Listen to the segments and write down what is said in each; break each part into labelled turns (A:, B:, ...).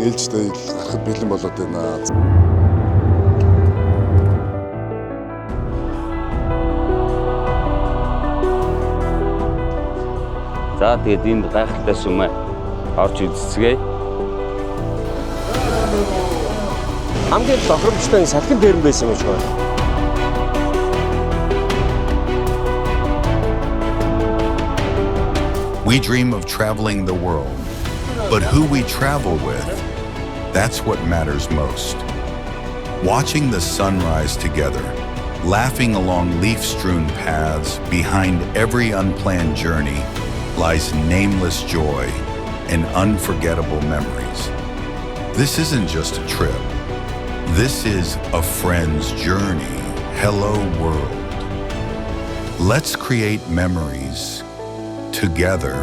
A: Америкийн ээлжтэй гарахад бэлэн болоод байна.
B: За тэгээд энд гайхалтай сүмээ орж үзцгээе.
C: Хамгийн тохиромжтой салхин дээр байсан гэж байна.
D: We dream of traveling the world, but who we travel with, that's what matters most. Watching the sunrise together, laughing along leaf-strewn paths, behind every unplanned journey lies nameless joy and unforgettable memories. This isn't just a trip. This is a friend's journey. Hello world. Let's create memories together.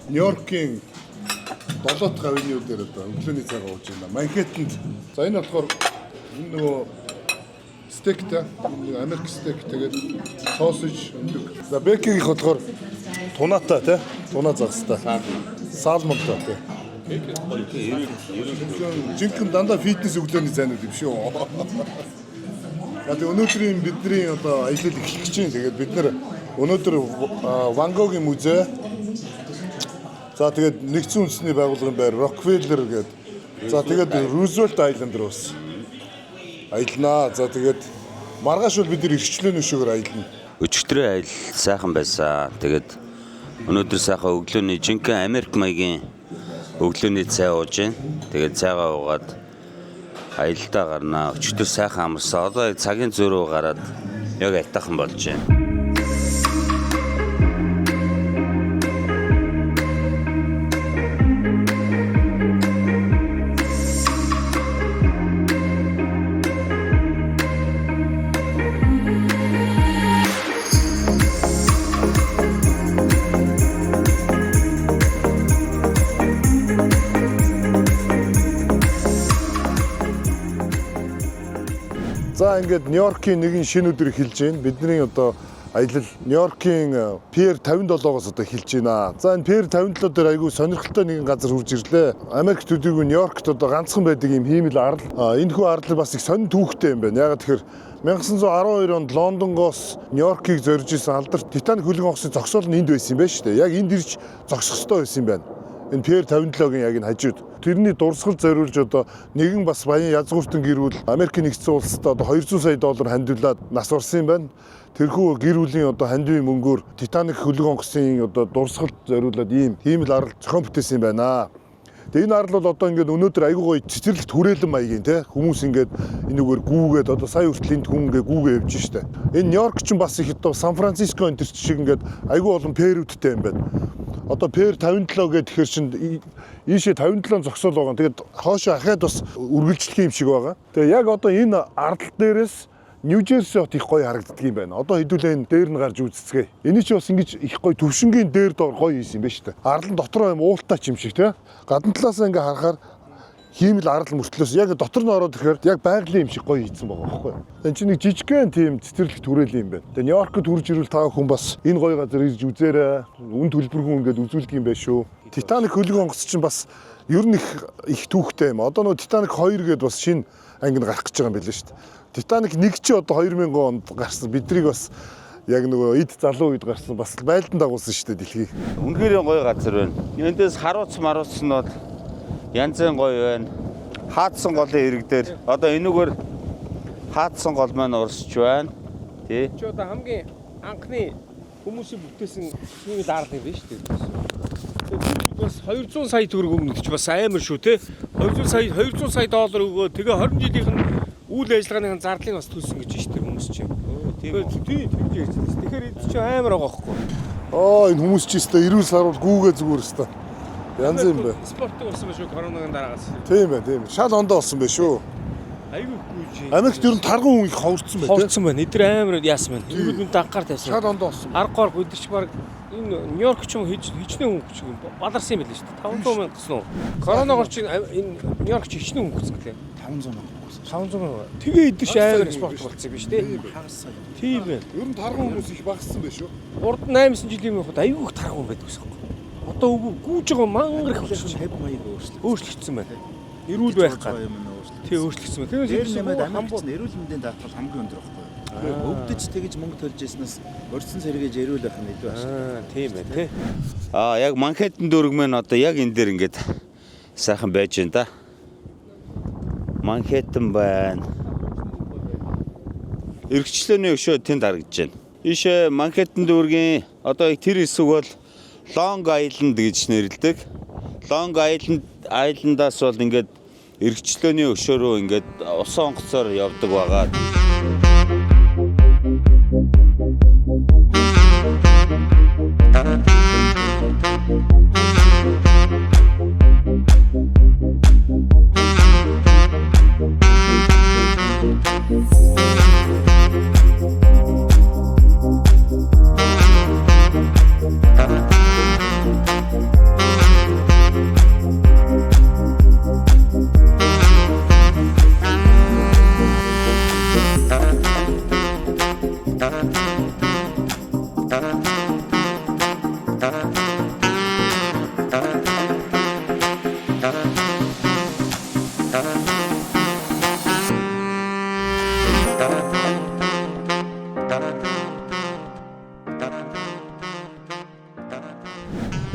A: Нью-Йоркийн 7 дахь авеню дээр одоо өглөөний цагаа ууж байна. Манхэттенд. За энэ болохоор энэ нөгөө стейктэй, Америк стейк тэгээд сосиж өндөг. За бекигийнх болохоор тунаатай тий. Тунаа загстай. Салмонтой тий. Жинхэнэ дандаа фитнес өглөөний зайнууд юм шүү. Тэгээд өнөөдрийн бидний одоо аялал эхлэх гэж байна. Тэгээд бид нэр өнөөдөр Ван Гогийн музей. За тэгээд нэгдсэн үндэсний байгууллагын байр Rockefeller гэдэг. За тэгээд Roosevelt Island руу бас аялнаа. За тэгээд маргааш бол бид нэр ирчлэн өшөөгөр аялна.
B: Өчигдрийн аялал сайхан байсан. Тэгээд өнөөдөр сайхан өглөөний жинхэнэ Америк маягийн өглөөний цай ууж байна. Тэгээд цайгаа уугаад аялалтаа гарнаа. Өчигдөр сайхан амарсан. Одоо цагийн зөрөө гараад яг айтаахан болж байна.
A: За ингээд Нью-Йоркийн нэгэн шинэ өдөр эхэлж байна. Бидний одоо аялал Нью-Йоркийн Пьер 57-оос одоо эхэлж байна. За энэ Пьер 57 дээр айгүй сонирхолтой нэгэн газар хурж ирлээ. Америк төдийгүй Нью-Йоркт одоо ганцхан байдаг юм хиймэл арал. Энэ хүү арал бас их сонин түүхтэй юм байна. Ягаад тэгэхээр 1912 онд Лондонгоос Нью-Йоркийг зорж исэн алдарт Титаник хөлөг онгоцны зогсоол нь энд байсан юм байна шүү дээ. Яг энд ирж зогсох ёстой байсан юм байна. Энэ Пьер 57-гийн яг энэ хажууд. Тэрний дурсгал зориулж одоо нэгэн бас баян язгууртан гэр бүл Америкийн нэгдсэн улсад одоо 200 сая доллар хандивлаад нас орсон юм байна. Тэрхүү гэр бүлийн одоо хандивын мөнгөөр Титаник хөлөг онгоцын одоо дурсгалд зориулаад хиймэл арал зохион бүтээсэн юм байна. Тэгээ энэ арал бол одоо ингээд өнөөдөр айгүй гоё цэцэрлэгт хүрээлэн маягийн те хүмүүс ингээд энэгээр гүүгээд одоо сая хүртэл энд хүн ингээд гүүгээ явж штэ. Энэ Нью-Йорк ч бас их одоо Сан Франциско энэ шиг ингээд айгүй олон пэрүүдтэй юм байна. Одоо Пьер 57 гэдэг тэгэхээр чинь ийшээ 57 зогсоол байгаа. Тэгээд хоошоо ахаад бас үргэлжлэх юм шиг байгаа. Тэгээ яг одоо энэ ардал дээрээс Нью-Жерси хот их гоё харагддаг юм байна. Одоо хэдүүлээ энэ дээр нь гарч үзцгээе. Эний чи бас ингэж их гоё төвшингийн дээр доор гоё хийсэн юм байна шүү дээ. Ардал дотроо юм уултаач юм шиг тий. Гадна талаас ингээ харахаар хиймэл арал мөртлөөс яг дотор нь ороод ирэхээр яг байгалийн юм шиг гоё хийсэн байгаа байхгүй юу. Энэ чинь нэг жижигхэн тийм цэцэрлэгт хүрээлэн юм байна. Тэгээ Нью-Йоркд хүрж ирвэл та хүн бас энэ гоё газар ирж үзээрэй. Үн төлбөргүй ингээд үзүүлдэг юм байна шүү. Титаник хөлөг онгоц чинь бас ер нь их түүхтэй юм. Одоо нөгөө Титаник 2 гэдээ бас шинэ анги гарах гэж байгаа юм билээ шүү дээ. Титаник 1 чи одоо 2000 онд гарсан. Бидрийг бас яг нөгөө эд залуу үед гарсан бас байлдан дагуулсан шүү дээ дэлхийг.
B: Үнэхээр гоё газар байна. Эндээс харуулц маруулц нь бол янзын гоё байна. Хаадсан голын ирэг дээр одоо энүүгээр хаадсан гол маань урсч байна. Тий.
C: Чи одоо хамгийн анхны хүмүүсийн бүтээсэн хиймэл арал юм байна шүү дээ. Бас 200 сая төгрөг өмнө ч бас амар шүү те. 200 сая доллар өгөө тэгээ 20 жилийнх нь үйл ажиллагааных зардлыг бас төлсөн гэж шүү дээ хүмүүс чинь. Тийм тэгж ярьсан. Тэгэхээр эд чинь амар байгаа байхгүй.
A: Энэ хүмүүс ч өстой эрүүл сарвал гүүгээ зүгээр өстой. Янз юм байна.
C: Спорттой болсон байх шүү коронавигийн дараагаас.
A: Тийм байна. Шал ондоо болсон байх шүү.
C: Айгүй гүйж.
A: Америкт ер нь тарган хүн их ховцсон байх.
C: Ховцсон байна. Эдгээр амар яасан байна. Дөрөв минут ангаар тавьсан.
A: Шал ондоо болсон.
C: Аргаар өдөр чи баг энэ Нью-Йорк ч юм хичнээн хүн ч юм баларсан юм байл шүү дээ. 500 мянга гэсэн үү. Коронавигоор чи энэ Нью-Йорк чи хичнээн хүн гүцэн гэлээ.
A: 500 мянга.
C: 500. Тэгээ идэж амар спорт болцсон биш үү?
E: Хагас сая.
C: Тийм ээ.
A: Ер нь тархан хүмүүс их багассан байх шүү.
C: Урд 8 жилийн өмнө айгүй их тархан байдаг гэсэн юм. Одоо гүүж байгаа мангар их болчихсон.
E: Хэв маяг өөрчлөлт.
C: Өөрчлөгдсөн байна. Эрүүл байх гад.
E: юм өөрчлөлт.
C: Тий өөрчлөгдсөн байна.
E: Дээр
C: Тэгэхээр
E: нэмээд
C: хамбуу
E: Америкч эрүүл мэндийн даатгал хамгийн өндөр байхгүй юу? Өвдөж тэгж мөнгө төлж яснаас өрсөн сэргээж эрүүл байх нь илүү ашиг.
C: тийм байна тий.
B: Яг Манхэттен дүүрэг маань одоо яг энэ дээр ингээд сайхан байж байна да. Манхэттен байна. Иргэчлөөний өшөө тэнд харагдаж байна. Ийшээ Манхэттен дүүргийн одоо тэр хэсэг бол Long Island гэж нэрлэдэг. Long Island-аас бол ингээд иргэчлөөний өшөө рүү ингээд усан онгоцоор явдаг байгаа.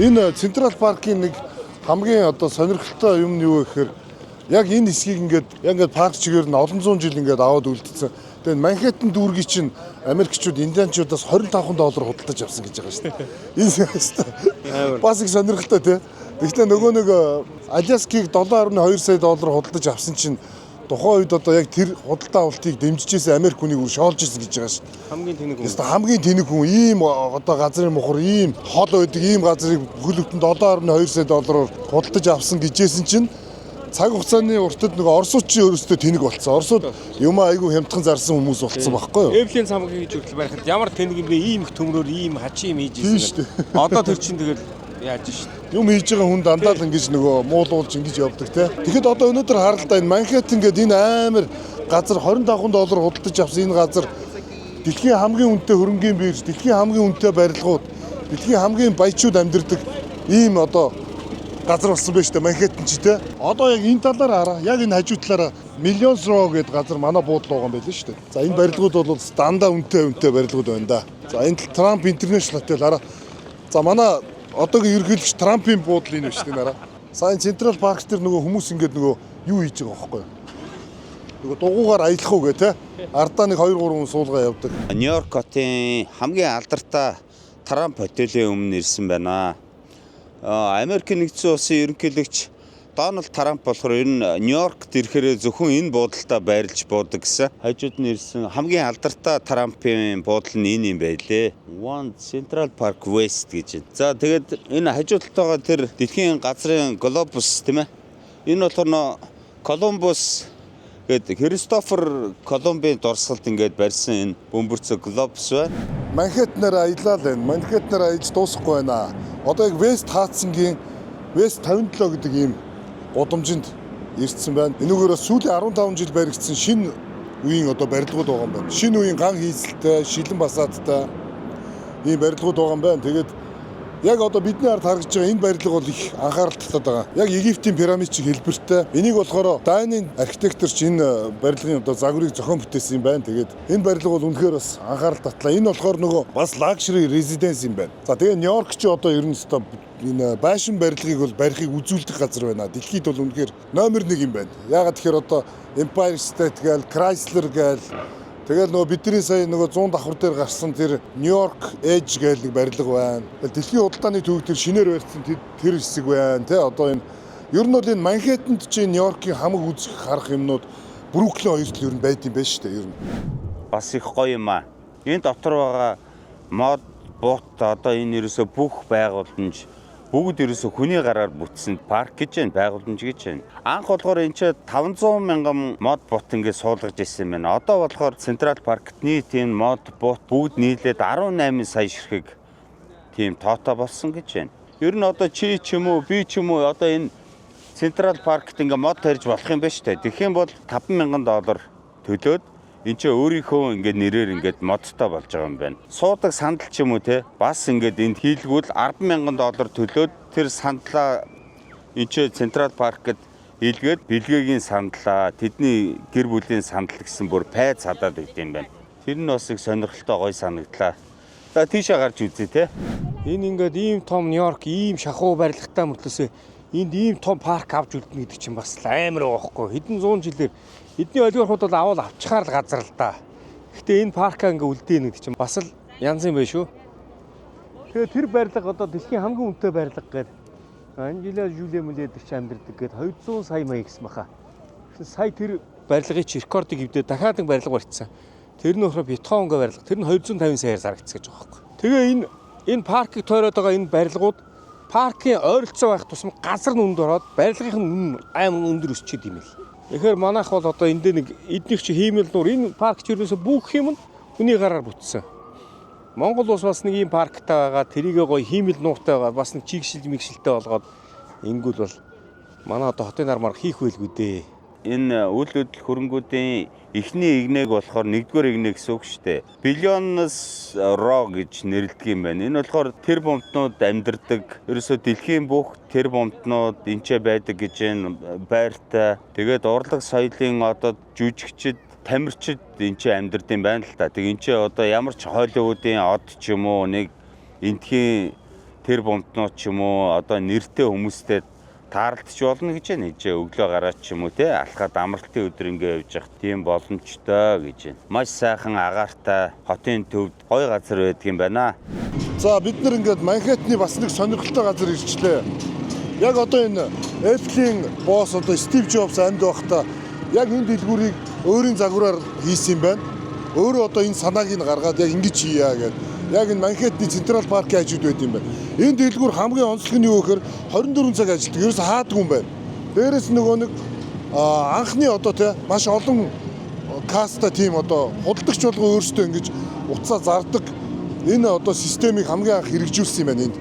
A: Энэ Централ паркийн нэг хамгийн одоо сонирхолтой юм нь юу вэ гэхээр яг энэ хэсгийг ингээд парк чигээр нь олон зуун жил ингээд аваад үлдсэн. Тэгээд Манхэттен дүүргийг чинь Америкчууд индианчуудаас $25 худалдаж авсан гэж байгаа шүү дээ. Энэ хэвээр бас их сонирхолтой тий. Гэхдээ нөгөө нэг Аляскийг $7.2 сая худалдаж авсан чинь тухайн үед одоо яг тэр худалдаа авалтыг дэмжижсэн Америк хүнийг үр шоолж исэн гэж байгаа шүү.
C: Хамгийн тэнэг хүн.
A: Яста хамгийн тэнэг хүн ийм одоо газрын мухар ийм хол байдаг ийм газрыг бүхэлдэн $7.2 сая худалдаж авсан гэжсэн чинь цаг хугацааны уртад нөгөө орсуудчийн өөрөөсөө тэнэг болцсон. Орсууд юм айгүй хямдхан зарсан хүмүүс болцсон байхгүй юу?
C: Эвлийн цамгийн гэж хөтөл байхад ямар тэнэг юм бэ? Ийм их төмрөөр ийм хачи юм хийж ирсэн. Одоо тэр чинь тэгэл яаж шít.
A: Юм хийж байгаа хүн дандаа л ингэж нөгөө муулуулж ингэж явдаг те. Тэгэхэд одоо өнөөдөр харалтаа энэ Манхэттен гэдэг энэ амар газар $25 худалдаж авсан энэ газар дэлхийн хамгийн үнэтэй хөрөнгийн бирж, дэлхийн хамгийн үнэтэй барилгууд, дэлхийн хамгийн баячууд амьдардаг ийм одоо газар болсон байж та Манхэттен ч те. Одоо яг энэ талаараа хараа. Яг энэ хажуу талаараа Millions Row гэдэг газар манай буудлын байгаа юм байл шүү дээ. За энэ барилгууд бол дандаа үнэтэй барилгууд байна да. За энэ Trump International Hotel хараа. За манай одоогийн ерөнхийлөгч Трампын буудлын энэ биш тийм хараа. Сайн Централ парк дээр нөгөө хүмүүс ингээд нөгөө юу хийж байгаа байхгүй юу? Нөгөө дугуугаар аялах уу гэ те. Ардаа нэг 2 3 хүн суулгаа явдаг.
B: Нью-Йорк хотын хамгийн алдартай Трамп хотелийн өмнө ирсэн байна. Америкийн нэгдсэн улсын ерөнхийлөгч Дональд Трамп болохоор ер нь Нью-Йоркт ирэхээр зөвхөн энэ буудалтаа байрлаж буудаг гэсэн. Хажууд нь ирсэн хамгийн алдартай Трампын буудал нь энэ юм байлээ. One Central Park West гэж. За тэгээд энэ хажуудтайгаа тэр дэлхийн газрын глобус тийм ээ. Энэ болохоор Колумбус гэдэг Христофер Колумбын дурсгалд ингээд барьсан энэ бөмбөрцөг глобус байна.
A: Манхэттенээр аялал байна. Манхэттенээр аялж дуусахгүй байна. Одоо яг West Hudson-гийн West 57 гэдэг ийм гудамжинд ирсэн байна. Энүүгээрээ сүүлийн 15 жил баригдсан шинэ үеийн одоо барилгууд байгаа юм байна. Шинэ үеийн ган хийцэлтэй, шилэн басаадтай ийм барилгууд байгаа юм байна. Тэгээд яг одоо бидний ард харагдж байгаа энэ барилга бол их анхаарал татаад байгаа. Яг Египтийн пирамид шиг хэлбэртэй. Энийг болохоор Дайнын архитектор чинь энэ барилгын одоо загварыг зохион бүтээсэн юм байна. Тэгээд энэ барилга бол үнэхээр бас анхаарал татлаа. Энэ болохоор нөгөө бас luxury residence юм байна. За тэгээ Нью-Йорк ч одоо ер нь өстой энэ байшин барилгыг бол барихыг үзүүлдэг газар байна. Дэлхийд бол үнэхээр номер 1 юм байна. Ягаад тэгэхээр одоо Empire State гээл, Chrysler гээл тэгэл нөгөө бидний сая нөгөө 100 давхар дээр гарсан тэр Нью-Йорк Edge гээл нэг барилга байна. Дэлхийн худалдааны төвөг тэр шинээр барьсан тэр хэсэг байна тий. Одоо энэ ер нь бол энэ Манхэттенд чинь Нью-Йоркийн хамаг үзэх харах юмнууд Бруклин хоёр тал ер нь байд юм байна шүү дээ ер нь.
B: Бас их гоё юм аа. Энэ дотор байгаа мод буут одоо энэ ерөөсө бүх байгууламж бүгд ерөөсө хүний гараар бүтсэн парк гэж байна, байгууламж гэж байна. Анх болохоор энэ ч 500 мянган мод бут ингээд суулгаж ирсэн байна. Одоо болохоор Централ паркт нийт энэ мод бут бүгд нийлээд 18 сая ширхэг тийм тоотой болсон гэж байна. Ер нь одоо чи ч юм уу, би ч юм уу одоо энэ Централ паркт ингээ мод тарьж болох юм байна шүү дээ. Тэгэх юм бол $5,000 төлөөд энэ ч өөрийнхөө ингээд нэрээр ингээд модтой болж байгаа юм байна. Суудаг сандал ч юм уу те бас ингээд энд хийлгүүл $10,000 төлөөд тэр сандлаа энэ ч Централ паркт хийлгээд бэлгээгийн сандлаа тэдний гэр бүлийн сандал гэсэн бүр пайз хадаад өгд юм байна. Тэр нь бас их сонирхолтой гоё санагдлаа. За тийшээ гарч үзье те.
C: Энэ ингээд ийм том Нью-Йорк ийм шахуу барилгатай мөртлөөсөө энд ийм том парк авч үлдэнэ гэдэг чинь бас амар байгаа байхгүй. Хэдэн зуун жилээр эдний олигархууд бол авал авчихаар л газар л да. Гэхдээ энэ паркаа ингээд үлдээнэ гэдэг чинь бас л янз юм байна шүү. Тэгэхээр тэр барилга одоо дэлхийн хамгийн үнэтэй барилга гэдэг Анжела Жуле Мүлэдэр ч амьдардаг гээд 200 сая маяг гэсэн баха. Сая тэр барилгыг чи рекордыг хөвдөө дахиад нэг барилга барьцсан. Тэр нь болохоор бетонгүй барилга. Тэр нь 250 саяар зарагдсан гэж байгаа байхгүй. Тэгээ энэ паркыг тойроод байгаа энэ барилгууд паркын ойролцоо байх тусам газар нүнд ороод барилгын үнэ аймаг өндөр өсчихэд юм л. Тэгэхээр манайх бол одоо энд нэг эднийх чи хиймэл нуур энэ парк ч ерөөсө бүх юм нь хүний гараар бүтсэн. Монгол улс бас нэг ийм парктай байгаа, тэрийгээ гоё хиймэл нууртай байгаа, бас нэг чигшил мэгшилтэй болгоод ингүүл бол манай одоо хотын нармаар хийх байлгүй дээ.
B: Энэ үйл хөдлөл хөрөнгүүдийн эхний игнэг болохоор нэгдүгээр игнэ гэсэн үг шүү дээ. Биллионс ро гэж нэрлэдэг юм байна. Энэ болохоор тэр бомтнууд амьдардаг. Ерөөсөө дэлхийн бүх тэр бомтнууд энчээ байдаг гэж байртай. Тэгээд урлаг соёлын одоо жүжигчд тамирчид энчээ амьдард юм байна л та. Тэг энчээ одоо ямар ч Холливуудын од ч юм уу нэг энтхийн тэр бомтнууд ч юм уу одоо нэртэй хүмүүстэй таарлтч болно гэж байна. Эжээ өглөө гараад ч юм уу те алхаад амралтын өдөр ингээ явж явах тийм боломжтой гэж байна. Маш сайхан агаартай хотын төвд гоё газар байдаг юм байна.
A: За бид нар ингээд Манхэттны бас нэг сонирхолтой газар ирчлээ. Яг одоо энэ Apple-ийн босс одоо Стив Джобс амьд байхдаа яг энэ дэлгүүрийг өөрийн загвараар хийсэн юм байна. Өөрөө одоо энэ санааг нь гаргаад яг ингэж хийя гэдэг. Яг энэ Манхэттны Централ паркийн хажууд байд юм байна. Энэ дэлгүүр хамгийн онцлог нь юу гэхээр 24 цаг ажилладаг. Ерөөсө хаадгүй юм байна. Дээрээс нөгөө нэг анхны одоо те маш олон каста тим одоо худалдагч болгоо өөрсдөө ингэж уцаа зардаг энэ одоо системийг хамгийн анх хэрэгжүүлсэн юм байна энд.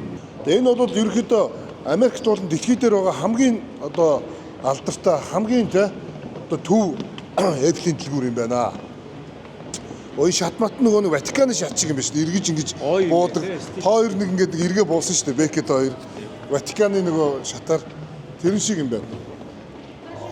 A: Энэ бол ерөнхийдөө Америкт болон дэлхий дээр байгаа хамгийн одоо алдартай хамгийн те одоо төв Apple-ийн дэлгүүр юм байна. Ой шатмат нөгөө нэг Ватиканы шат шиг юм байна шүү дээ. Эргэж ингэж буудаг. Хоёр нэг ингээд эргээ буусан шүү дээ. Бекет хоёр. Ватиканы нөгөө шатаар тэрэн шиг юм байна.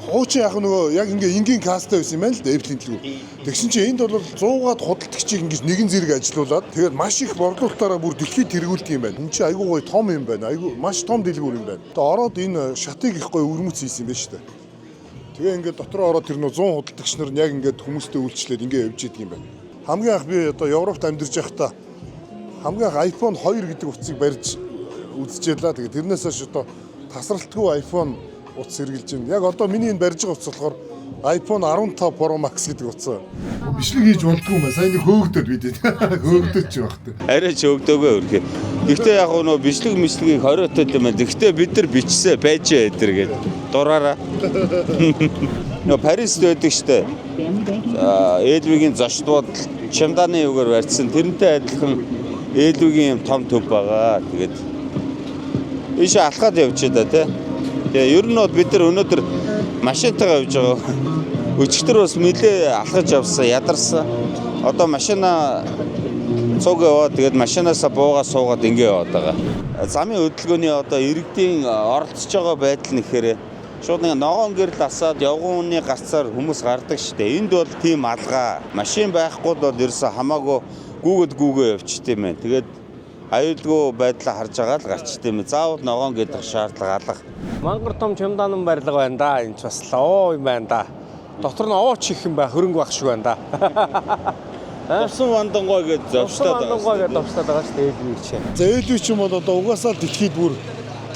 A: Хуучин яг нөгөө яг ингээ энгийн касттай байсан юм байна л да Apple-ийн дэлгүүр. Тэгсэн чинь энд бол 100-аад худалдагчийг ингэж нэгэн зэрэг ажилуулад тэгээд маш их борлуулалтаараа бүр дэлхийд тэргүүлдэг юм байна. Энд чинь айгүй гоё том юм байна. Айгүй маш том дэлгүүр юм байна. Тэгээд ороод энэ шатыг их гоё өрмөц хийсэн юм байна шүү дээ. Тэгээ ингээд дотроо ороод тэр нөө 100 худалдагч нар нь яг ингээд хүмүүстэй үйлчлээд ингээд явж идэг юм байна. Хамгийн анх би одоо Европт амьдарч байхдаа хамгийн анх iPhone 2 гэдэг утсыг барьж үзчихлээ. Тэгээ тэрнээс хойш одоо тасралтгүй iPhone утас хэрэгжилж байна. Яг одоо миний энэ барьж байгаа утас болохоор iPhone 15 Pro Max гэдэг утас. Бичлэг хийж болдгүй юм байна. Сайн нэг хөөгдөд бид хөөгдөж ч багт.
B: Арай ч өгдөгөө өрхөө. Гэхдээ яг нөө бичлэг мислэгийг хориотод юм байна. Гэхдээ бид нар бичсээ байж эдэр гээд дураараа. Нөө Парист байдаг штэ. Ээлвигийн зочдууд чемданы үгээр барьсан. Тэрнтэй адилхан ээлвигийн юм том төв байгаа. Тэгээд ийшээ алхаад явж байгаа те. Тэгээ ер нь бол бид нар өнөөдөр машинтайгаа явж байгаа. Өчигдөр бас нэлээ алхаж явсан, ядарсан. Одоо машина цуг яваад тэгээд машинаасаа буугаад суугаад ингэ яваад байгаа. Замын хөдөлгөөний одоо иргэдийн оролцож байгаа байдал нэхэрээ шууд нэг ногоон гэрэл асаад явгууны гарцаар хүмүүс гардаг штэ. Энд бол тийм алгаа. Машин байхгүй бол ерөөсө хамаагүй гүүгээ явчихд юм байна. Тэгээд аюулгүй байдлаа харж байгаа л гарчд юм. Заавал ногоон гэдэг шаардлага алга.
C: Мангар том чемдаан барилга байна да. Энд ч бас лоо юм байна да. Дотор нь овооч их юм ба хөрөнгө баг шиг байна да.
B: Довсон вандангой гэж зовштаад байгаа.
C: Вандангой гэж зовштаад байгаа шүү дээ Эльвиг чинь.
A: За Эльвиг ч юм бол одоо угаасаа л дэлхийд бүр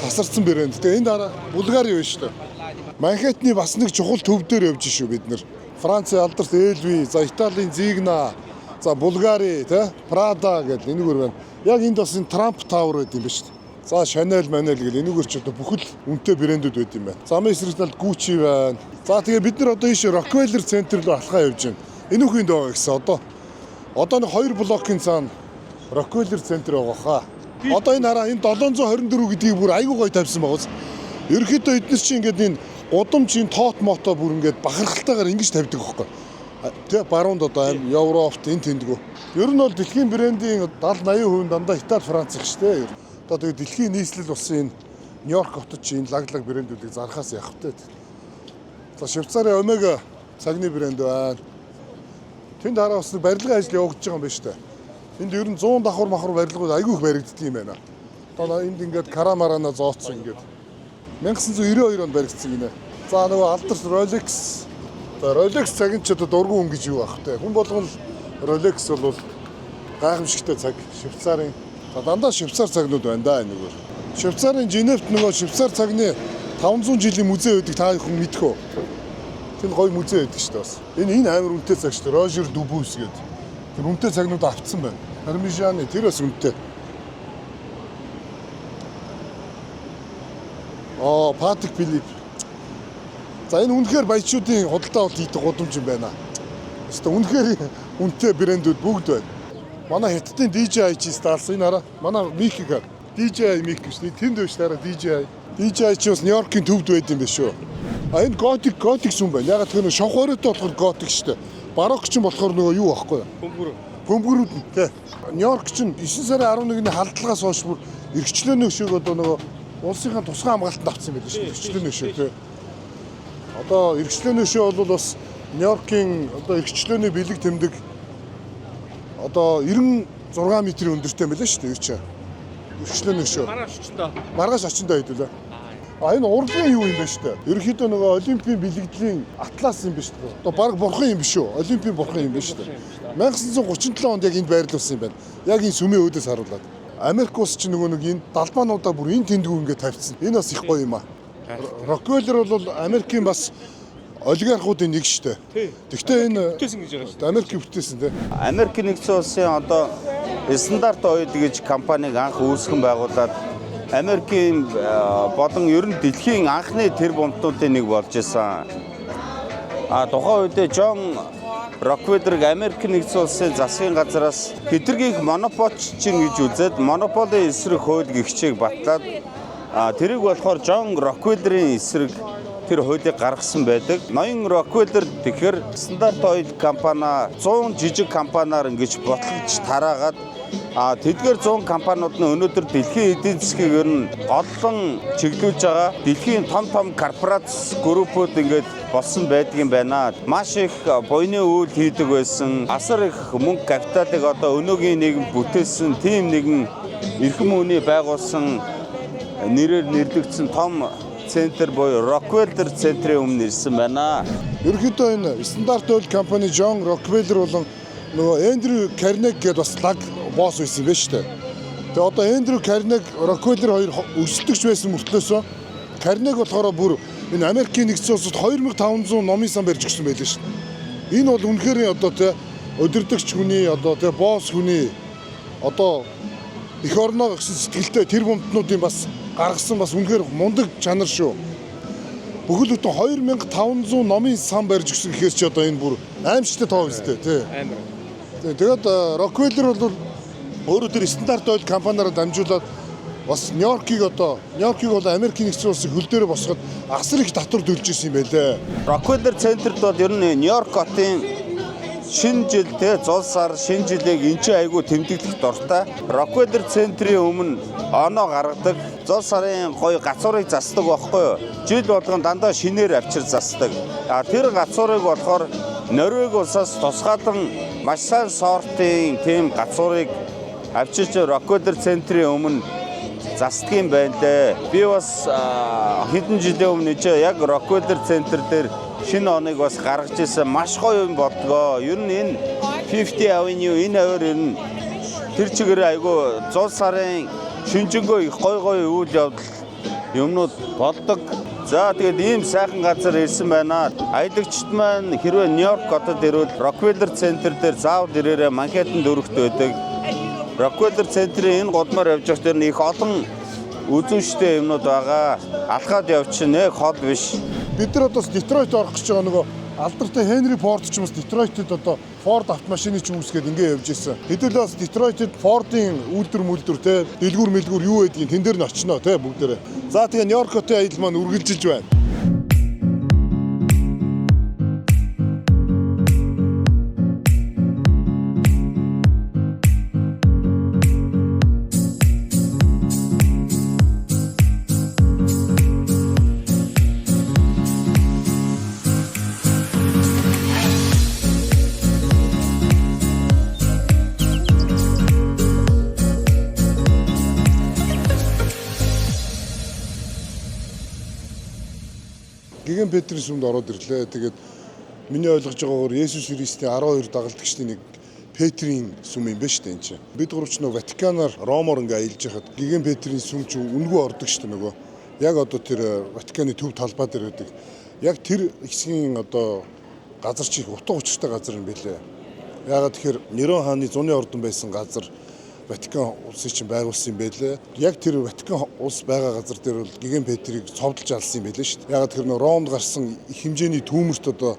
A: тасарсан брэнд. Тэгээ энэ дараа Булгари байна шүү дээ. Манхэттны бас нэг чухал төв дээр явж шүү бид нар. Францын алдарт Эльви, за Италийн Зигна, за Булгари, тэ Прада гэдэг энэгээр байна. Яг энд бас энэ Трамп Тауэр байт юм ба шүү дээ. За Chanel Manel гэл энэгээр ч одоо бүхэл үнэтэй брэндүүд байт юм байна. Замын эсрэгтэл Gucci байна. За тэгээ бид нар одоо ийш Rockefeller Center руу алхаа явж байна. Энэ үхэнд байгаа гэсэн одоо нэг 2 блокийн цаана Rockefeller Center байгаа хаа. Одоо энэ хараа энэ 724 гэдгийг бүр айгүй гоё тавьсан байгаа. Ерөнхийдөө эдгээр чинь ингээд энэ гудамжийн тоот мото бүр ингээд бахархалтайгаар ингэж тавьдаг байхгүй. Тэ баруунд одоо Европт энэ тэндгүү. Ер нь бол дэлхийн брендийн 70-80% дандаа Итали, Франц их шүү дээ. Одоо тэгээд дэлхийн нийслэл болсон энэ Нью-Йорк хотод чинь лаг брэндүүдийг зархаас явах вэ. За Швейцарын Омега цагны брэнд байна. Тэнд хараа бас барилгын ажил явагдаж байгаа юм байна шүү дээ. Энд ер нь 100 давхар барилгууд айгүй их баригддаг юм байна. Одоо энд ингээд карамарана зооцсон ингээд 1992 онд баригдсан гинэ. За нөгөө алдарч Rolex. За Rolex цаг нь ч одоо дургуун хүн гэж юу ах вэ? Хүн болгон Rolex бол гайхамшигтай цаг. Швейцарын дандаа Швейцар цагнууд байна да энэ нөгөө. Швейцарын Женевт нөгөө Швейцар цагны 500 жилийн музей байдаг та хүн мэдэх үү? Тэр гоё музей байдаг шүү дээ бас. Энэ амар үнэтэй цаг шүү дээ. Roger Dubuis гэдэг. Тэр үнэтэй цагнууд авцсан байна. Пармижаны тэр бас үнэтэй. Патрик Филипп. За энэ үнэхээр баячуудын худалдаа авалт хийдэг гудамж юм байна. Өөртөө үнэхээр үнэтэй брэндүүд бүгд байна. Манай хятадын DJI сталс энэ хараа. Манай микийг DJI мик гэж тэнд биш дараа DJI. DJI ч бас Нью-Йоркийн төвд байд юм биш үү? А энэ готик сүм байна. Ягаад гэвэл шавхоройтой болохоор готик шүү дээ. Барокк ч болохоор нөгөө юу байхгүй юу? Бөмбөрүүд нь тий. Нью-Йорк ч 9 сарын 11-ний халдлагаас хойш бүр эрхчлөөний өшөөг одоо нөгөө улсынхаа тусгай хамгаалтанд авсан юм байл шүү дээ. Эрхчлөөний өшөө тий. Одоо эрхчлөөний өшөө бол бас Нью-Йоркийн одоо эрхчлөөний бэлэг тэмдэг одоо 96 метрийн өндөртэй байлаа шүү дээ юу ч. Эрхчлөөний өшөө. Маргааш очиндоо хэдүүлээ. Энэ урлагийн юу юм бэ шүү дээ. Ерөнхийдөө нөгөө олимпийн бэлэгдлийн атлас юм биш үү? Одоо баг бурхан юм биш үү? Олимпийн бурхан юм биш шүү дээ. 1937 онд яг энд байрлуулсан юм байна. Яг энэ сүмийн өөдөөс харуулад. Америк улс ч нөгөө нэг энэ далбаануудаа бүр энэ тэндгүү ингээд тавьчихсан. Энэ бас их гоё юм аа. Рокфеллер бол Америкийн бас олигархуудын нэг шүү дээ. Тэгвэл энэ
C: бүтээсэн гэж байгаа шүү дээ.
A: Америк бүтээсэн тий.
B: Америк нэгдсэн улсын одоо стандарт ойл гэж компаниг анх үүсгэн байгуулад Америкийн болон ер нь дэлхийн анхны тэр бомтнуудын нэг болж исэн. Тухайн үед Джон Рокфеллерыг Америк нэгдсэн улсын засгийн газраас хэтэрхийх монополч чинь гэж үзээд монополийн эсрэг хууль гихчийг батлаад тэрийг болохоор Джон Рокфеллерийн эсрэг тэр хуулийг гаргасан байдаг. Ноён Рокфеллер тэгэхээр стандарт ойл компани 100 жижиг компаниар ингэж ботлож тараагаад тэдгээр 100 компаниуд нь өнөөдөр дэлхийн эдийн засгийг ер нь голлон чиглүүлж байгаа. Дэлхийн том корпорац группүүд ингээд болсон байдаг юм байна. Маш их буйны үйл хийдэг байсан. Асар их мөнгө капиталыг одоо өнөөгийн нийгэм бүтээсэн тийм нэгэн эрхэм үний байгуулсан нэрээр нэрлэгдсэн том центр буюу Rockefeller центрийн өмнө ирсэн байна.
A: Ерөнхийдөө энэ стандарт ойл компани Джон Рокфеллер болон нөгөө Эндрю Карнеги гэдэг бас лаг босс байсан юм байна шүү дээ. Тэгээ одоо Эндрю Карнеги, Рокфеллер хоёр өсөлтөгч байсан мөртлөөсөө Карнеги болохоор бүр энэ Америкийн нэгдсэн улсад 2500 номын сан барьж өгсөн байлээ шүү дээ. Энэ бол үнэхээр одоо тэ өдөрдөгч хүний одоо тэ босс хүний одоо эх орноо гэсэн сэтгэлтэй тэр бомтнуудын бас гаргасан бас үнэхээр мундаг чанар шүү. Бүхэл бүтэн 2500 номын сан барьж өгсөн гэхээр чи одоо энэ бүр аимшигтай тоо үстэй тий.
C: Амар.
A: Тэгээд Рокфеллер бол өөрөө тэр стандарт ойл компаниараа дамжуулаад бас Нью-Йоркийг бол Америкийн нэгдсэн улсын хөл дээрээ босгоод асар их татвар төлж ирсэн юм байлээ.
B: Rockefeller центрт бол ер нь Нью-Йорк хотын шинэ жил те зул сар шинэ жилийг эн чинь айгүй тэмдэглэх дуртай. Rockefeller центрийн өмнө оноо гаргадаг. Зул сарын гоё гацуурыг засдаг байхгүй юу? Жил болгон дандаа шинээр авчир засдаг. Тэр гацуурыг болохоор Норвеги улсаас тусгаалan маш сайн сортын тийм гацуурыг авчирч Rockefeller центрийн өмнө засдаг юм байна лээ. Би бас хэдэн жилийн өмнө яг Rockefeller центр дээр шинэ оныг бас гаргаж ирсэн маш гоё юм болдгоо. Ер нь энэ 50 Avenue энэ аваар ер нь тэр чигээр айгүй 100 сарын шинжэнгөө их гоё үйл явдал юмнууд болдог. За тэгээд ийм сайхан газар ирсэн байна. Аялагчд маань хэрвээ Нью-Йорк хотод ирвэл Rockefeller центр дээр заавал ирээрээ Манхэттен дөрөвт байдаг. Rockefeller центрийн энэ гудмаар явж байгаа дээр их олон үзүүштэй юмнууд байгаа. Алхаад явчихна хол биш.
A: Бид нар одоо Детройт орох гэж байгаа нөгөө Алдартай Henry Ford ч бас Детройтэд одоо Ford автомашины ч үүсгээд ингэ явж ирсэн. Хэдүүл бас Детройтэд Ford-ын үйлдвэр те дэлгүүр юу байдгийг тэн дээр нь очино те бүгдээрээ. За тэгээ Нью-Йорк хотын аялал маань үргэлжилж байна. Гигэн Петрийн сүмд ороод ирлээ. Тэгээд миний ойлгож байгаагаар Есүс Христийн 12 дагалдагчдын нэг Петрийн сүм юм байна шүү дээ энэ чинь. Бид гуравч нөгөө Ватиканаар Ромоор ингээ аялж яхад Гигэн Петрийн сүм чинь үнгүй ордог шүү дээ нөгөө. Яг одоо тэр Ватиканы төв талбай дээр байдаг. Яг тэр хэсгийн одоо газар чих утга учиртай газар юм байлээ. Ягаад тэгэхээр Нерон хааны зуны ордон байсан газар Ватикан улсыг чинь байгуулсан юм байлээ. Яг тэр Ватикан улс байгаа газар дээр бол Гигэн Петрийг цовдлж алсан юм байлээ шүү дээ. Яг тэр Ромд гарсан их хэмжээний түүмэрт одоо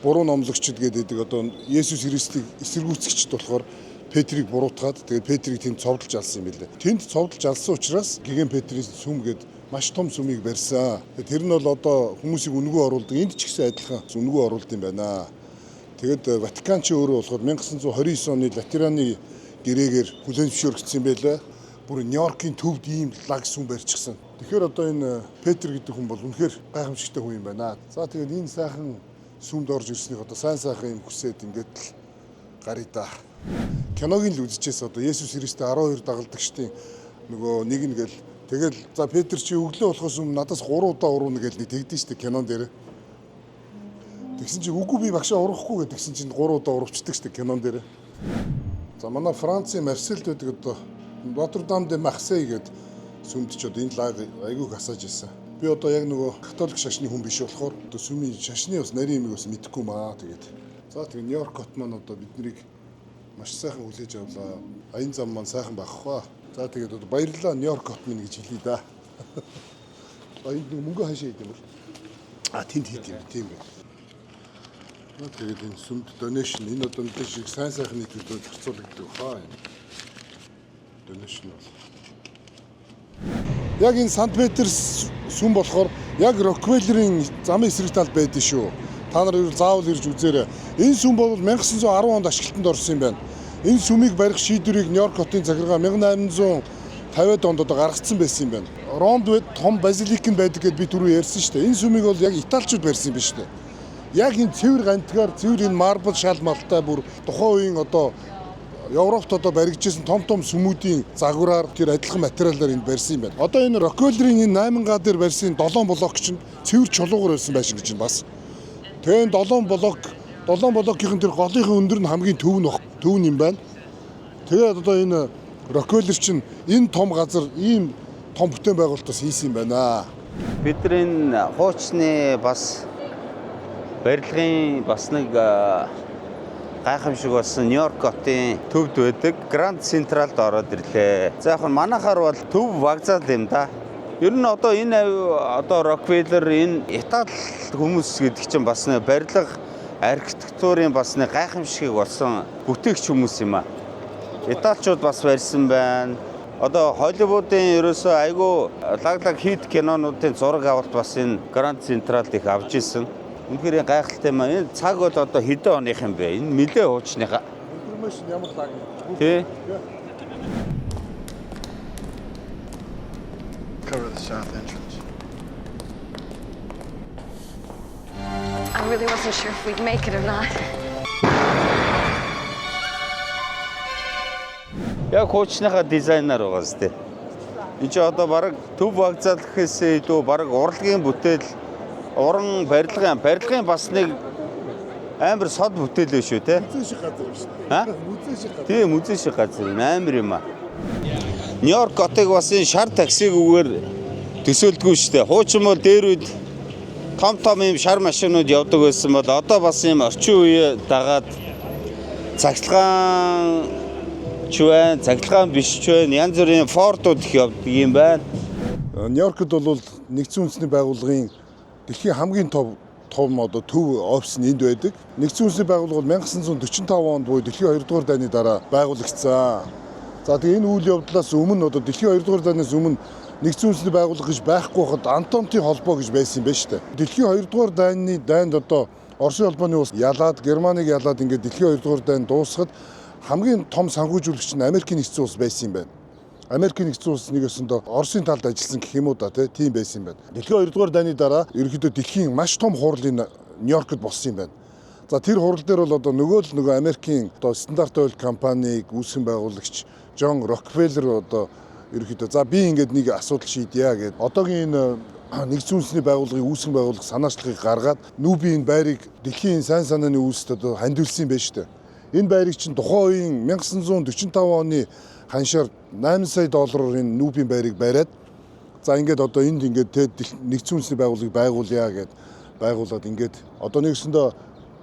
A: буруу номлогчд гэдэг одоо Есүс Христийг эсэргүүцэгчд болохоор Петрийг буруутгаад тэгээд Петрийг тэнд цовдлж алсан юм байлээ. Тэнд цовдлж алсан учраас Гигэн Петрийн сүм гээд маш том сүмийг барьсан. Тэр нь бол одоо хүмүүсийг үнгүү оруулдаг. Энд ч гэсэн адилхан үнгүү оруулд юм байна. Тэгээд Ватикан ч өөрөө болохоор 1929 оны Латераны гэрээгээр хүлээн зөвшөөрөгдсөн юм байлаа. Бүр Нью-Йоркийн төвд ийм лаг сүм барьчихсан. Тэгэхээр одоо энэ Петр гэдэг хүн бол үнэхээр гайхамшигтай хүн юм байна. За тэгээд энэ сайхан сүмд орж ирснийг одоо сайхан юм хүсээд ингээд л гарыг да. Киног л үзчихээс одоо Есүс Христийн 12 дагалдагчдын нөгөө нэг нь гэл тэгэл за Петр чи өглөө болохоос өмнө надаас 3 удаа урууна гэж нэг тэгдэж штэ кинон дээр. Тэгсэн чи үгүй би багшаа урахгүй гэдгсэн чинь 3 удаа урвчдаг штэ кинон дээр. За манай Францын Марселд байдаг одоо Notre-Dame de Marseille гэдэг сүмд ч одоо энэ лаг айгүй гасааж ирсэн. Би одоо яг нөгөө католик шашны хүн биш болохоор одоо сүмийн шашны бас нарийн юмыг бас мэдэхгүй маа тэгээд. За тэгээд Нью-Йорк хот маань одоо биднийг маш сайхан хүлээж авлаа. Аян зам маань сайхан багхгүй. За тэгээд одоо баярлалаа Нью-Йорк хот минь гэж хэлье да. Энд нэг мөнгө хаашаа хийх юм бол. Тэнд хийх юм тийм байх. Тэгээд энэ сүмд donation энэ одоо нэг шиг сайн нийтүүдэд зарцуулагддаг хаа юм. Donation бол. Яг энэ Сант Петр сүм болохоор яг Рокфеллерийн замын эсрэг талд байдсан шүү. Та нар заавал ирж үзээрэй. Энэ сүм бол 1910 онд ашиглалтанд орсон юм байна. Энэ сүмийг барих шийдвэрийг Нью-Йорк хотын захиргаа 1850-ад онд одоо гаргацсан байсан юм байна. Ромд том базилик нь байдаг гэдээ би түрүү ярьсан шүү дээ. Энэ сүмийг бол яг италичууд барьсан юм байна шүү дээ. Яг энэ цэвэр гантгаар цэвэр энэ марбл шалмалтай бүр тухайн үеийн одоо Европт одоо баригдчихсан том сүмүүдийн загвараар тэр адилхан материалаар энд барьсан юм байна. Одоо энэ Рокфеллерийн энэ 8 га дээр барьсан 7 блок чинь цэвэр чулуугаар барьсан байшин гэж байна бас. Тэгээ 7 блокийн тэр голынхын өндөр нь хамгийн төв нь юм байна. Тэгээд одоо энэ Рокфеллер чинь энэ том газар ийм том бүтээн байгуулалтаас хийсэн юм байна.
B: Бидний хуучны бас барилгын бас нэг гайхамшиг болсон Нью-Йорк хотын төвд байдаг Гранд Централд ороод ирлээ. За яг манайхаар бол төв вокзал юм да. Ер нь одоо энэ одоо Рокфеллер энэ Итали хүмүүс гэдэг чинь бас нэг барилга архитектурын бас нэг гайхамшиг болсон бүтээгч хүмүүс юм аа. Италичууд бас барьсан байна. Одоо Холливуудын ерөөсөө айгүй лаг хит кинонуудын зураг авалт бас энэ Гранд Централд их авч ирсэн. Үнэхээр гайхалтай юм аа. Энэ цаг бол одоо хэдэн оных юм бэ? Энэ нэлээ хуучныхаа.
A: Информашн ямар лаг юм?
B: Тий.
F: Cover the south entrance.
G: I really wasn't sure if we'd make it or not.
B: Яг хуучныхаа дизайнер байгаа зү. Энд чи одоо бараг төв вокзал гэхээсээ илүү бараг урлагийн бүтээл уран барилгын бас нэг амар сод бүтээл шүү те.
A: Музей шиг газар биш. Музей шиг газар.
B: Тийм музей шиг газар амар юм аа. Нью-Йорк хотыг бас энэ шар таксигүйгээр төсөөлдгөө штэ. Хуучин бол дээр үед том юм шар машинууд явдаг байсан бол одоо бас юм орчин үе дагаад цагтлагаан цагтлагаан биш ч байна. Янз бүрийн фордууд их явдаг юм байна.
A: Нью-Йоркд бол нэгдсэн үндэсний байгууллагын дэлхийн хамгийн том том одоо төв офис нь энд байдаг. Нэгдсэн үндэсний байгууллага бол 1945 онд буюу дэлхийн 2 дугаар дайны дараа байгуулагдсан. За тэгээ энэ үйл явдлаас өмнө одоо дэлхийн 2 дугаар дайнаас өмнө нэгдсэн үндэсний байгууллага гэж байхгүй хад Антонтын холбоо гэж байсан юм байна шүү дээ. Дэлхийн 2 дугаар дайны дайнд одоо Оросын холбооны улс ялаад, Германыг ялаад ингээд дэлхийн 2 дугаар дайнд дуусахад хамгийн том санхүүжүүлэгч нь Америкийн нэгдсэн улс байсан юм байна. Америкийн нэгдсэн улс нэг өсөндөө Оросын талд ажилласан гэх юм уу да тийм байсан юм байна. Дэлхийн 2 дугаар дайны дараа ерөнхийдөө дэлхийн маш том хурлын Нью-Йоркд болсон юм байна. За тэр хурал дээр бол одоо нөгөө Америкийн одоо стандарт ойл компанийг үүсгэн байгуулагч Джон Рокфеллер одоо ерөнхийдөө за би ингээд нэг асуудал шийдъя гэд одоогийн энэ нэгдсэн үндэсний байгууллагын үүсгэн байгуулах санаачлагыг гаргаад Нүбийн байрыг дэлхийн сайн санааны үүсэлд одоо хандивлсан юм байна шүү дээ. Энэ байрыг чинь тухайн үеийн 1945 оны ханшаар $8 сая энэ Нүбийн байрыг бариад за ингээд одоо энд ингээд нэгдсэн үндэсний байгууллагыг байгуулъя гэд байгуулад ингээд одоо нэгсэндээ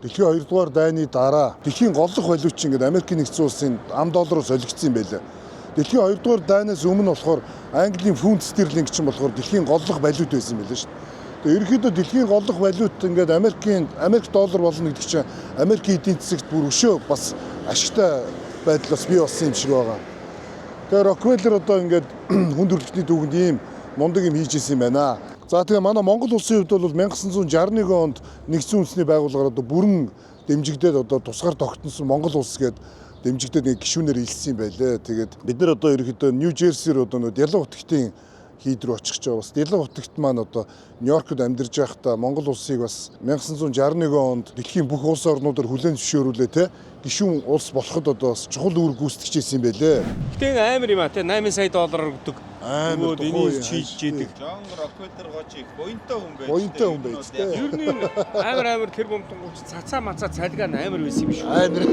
A: дэлхийн 2 дугаар дайны дараа дэлхийн голлох валют чинь ингээд Америкийн нэгдсэн улсын ам доллараар солигдсон юм байлаа. Дэлхийн 2 дугаар дайнаас өмнө болохоор Английн фунт стерлинг чинь болохоор дэлхийн голлох валют байсан юм байлаа шүү дээ. Тэгээ ерөнхийдөө дэлхийн голлох валют ингээд Америк доллар болно гэдэг чинь Америкийн эдийн засагт бүр өшөө бас ашигтай байдлаас бий болсон юм шиг байгаа. Тэгээ Рокфеллер одоо ингээд хүнд хөдөлгөөний түүхэнд ийм мундаг юм хийж исэн юм байна. За тэгээ манай Монгол улсын хувьд бол 1961 онд нэгдсэн үндэсний байгууллагаар одоо бүрэн дэмжигдээд одоо тусгаар тогтносон Монгол улс гээд дэмжигдээд нэг гишүүнээр илсэн юм байлээ. Тэгээд бид нар одоо ерөнхийдөө Нью-Жерсир одоо нөө Дэлгэн утгтын хийд рүү очих гэж байгаа. Бас Дэлгэн утгт маань одоо Нью-Йоркд амьдарч байхдаа Монгол улсыг бас 1961 онд дэлхийн бүх улс орнуудаар хүлээн зөвшөөрүүлээ те гишүүн улс болоход одоо чухал үүрэг гүйцэтгэжсэн юм байлээ.
C: Гэтэ амар юм а те $8 сая өгдөг.
A: Амар
C: энийг чийж идэг.
E: Джон Рокфеллер гоч их буянтай хүн байж.
A: Буянтай хүн байж те.
C: Ер нь амар тэр бомтонгоч цацаа мацаа цалгаа амар байсан юм шүү.
A: Амар.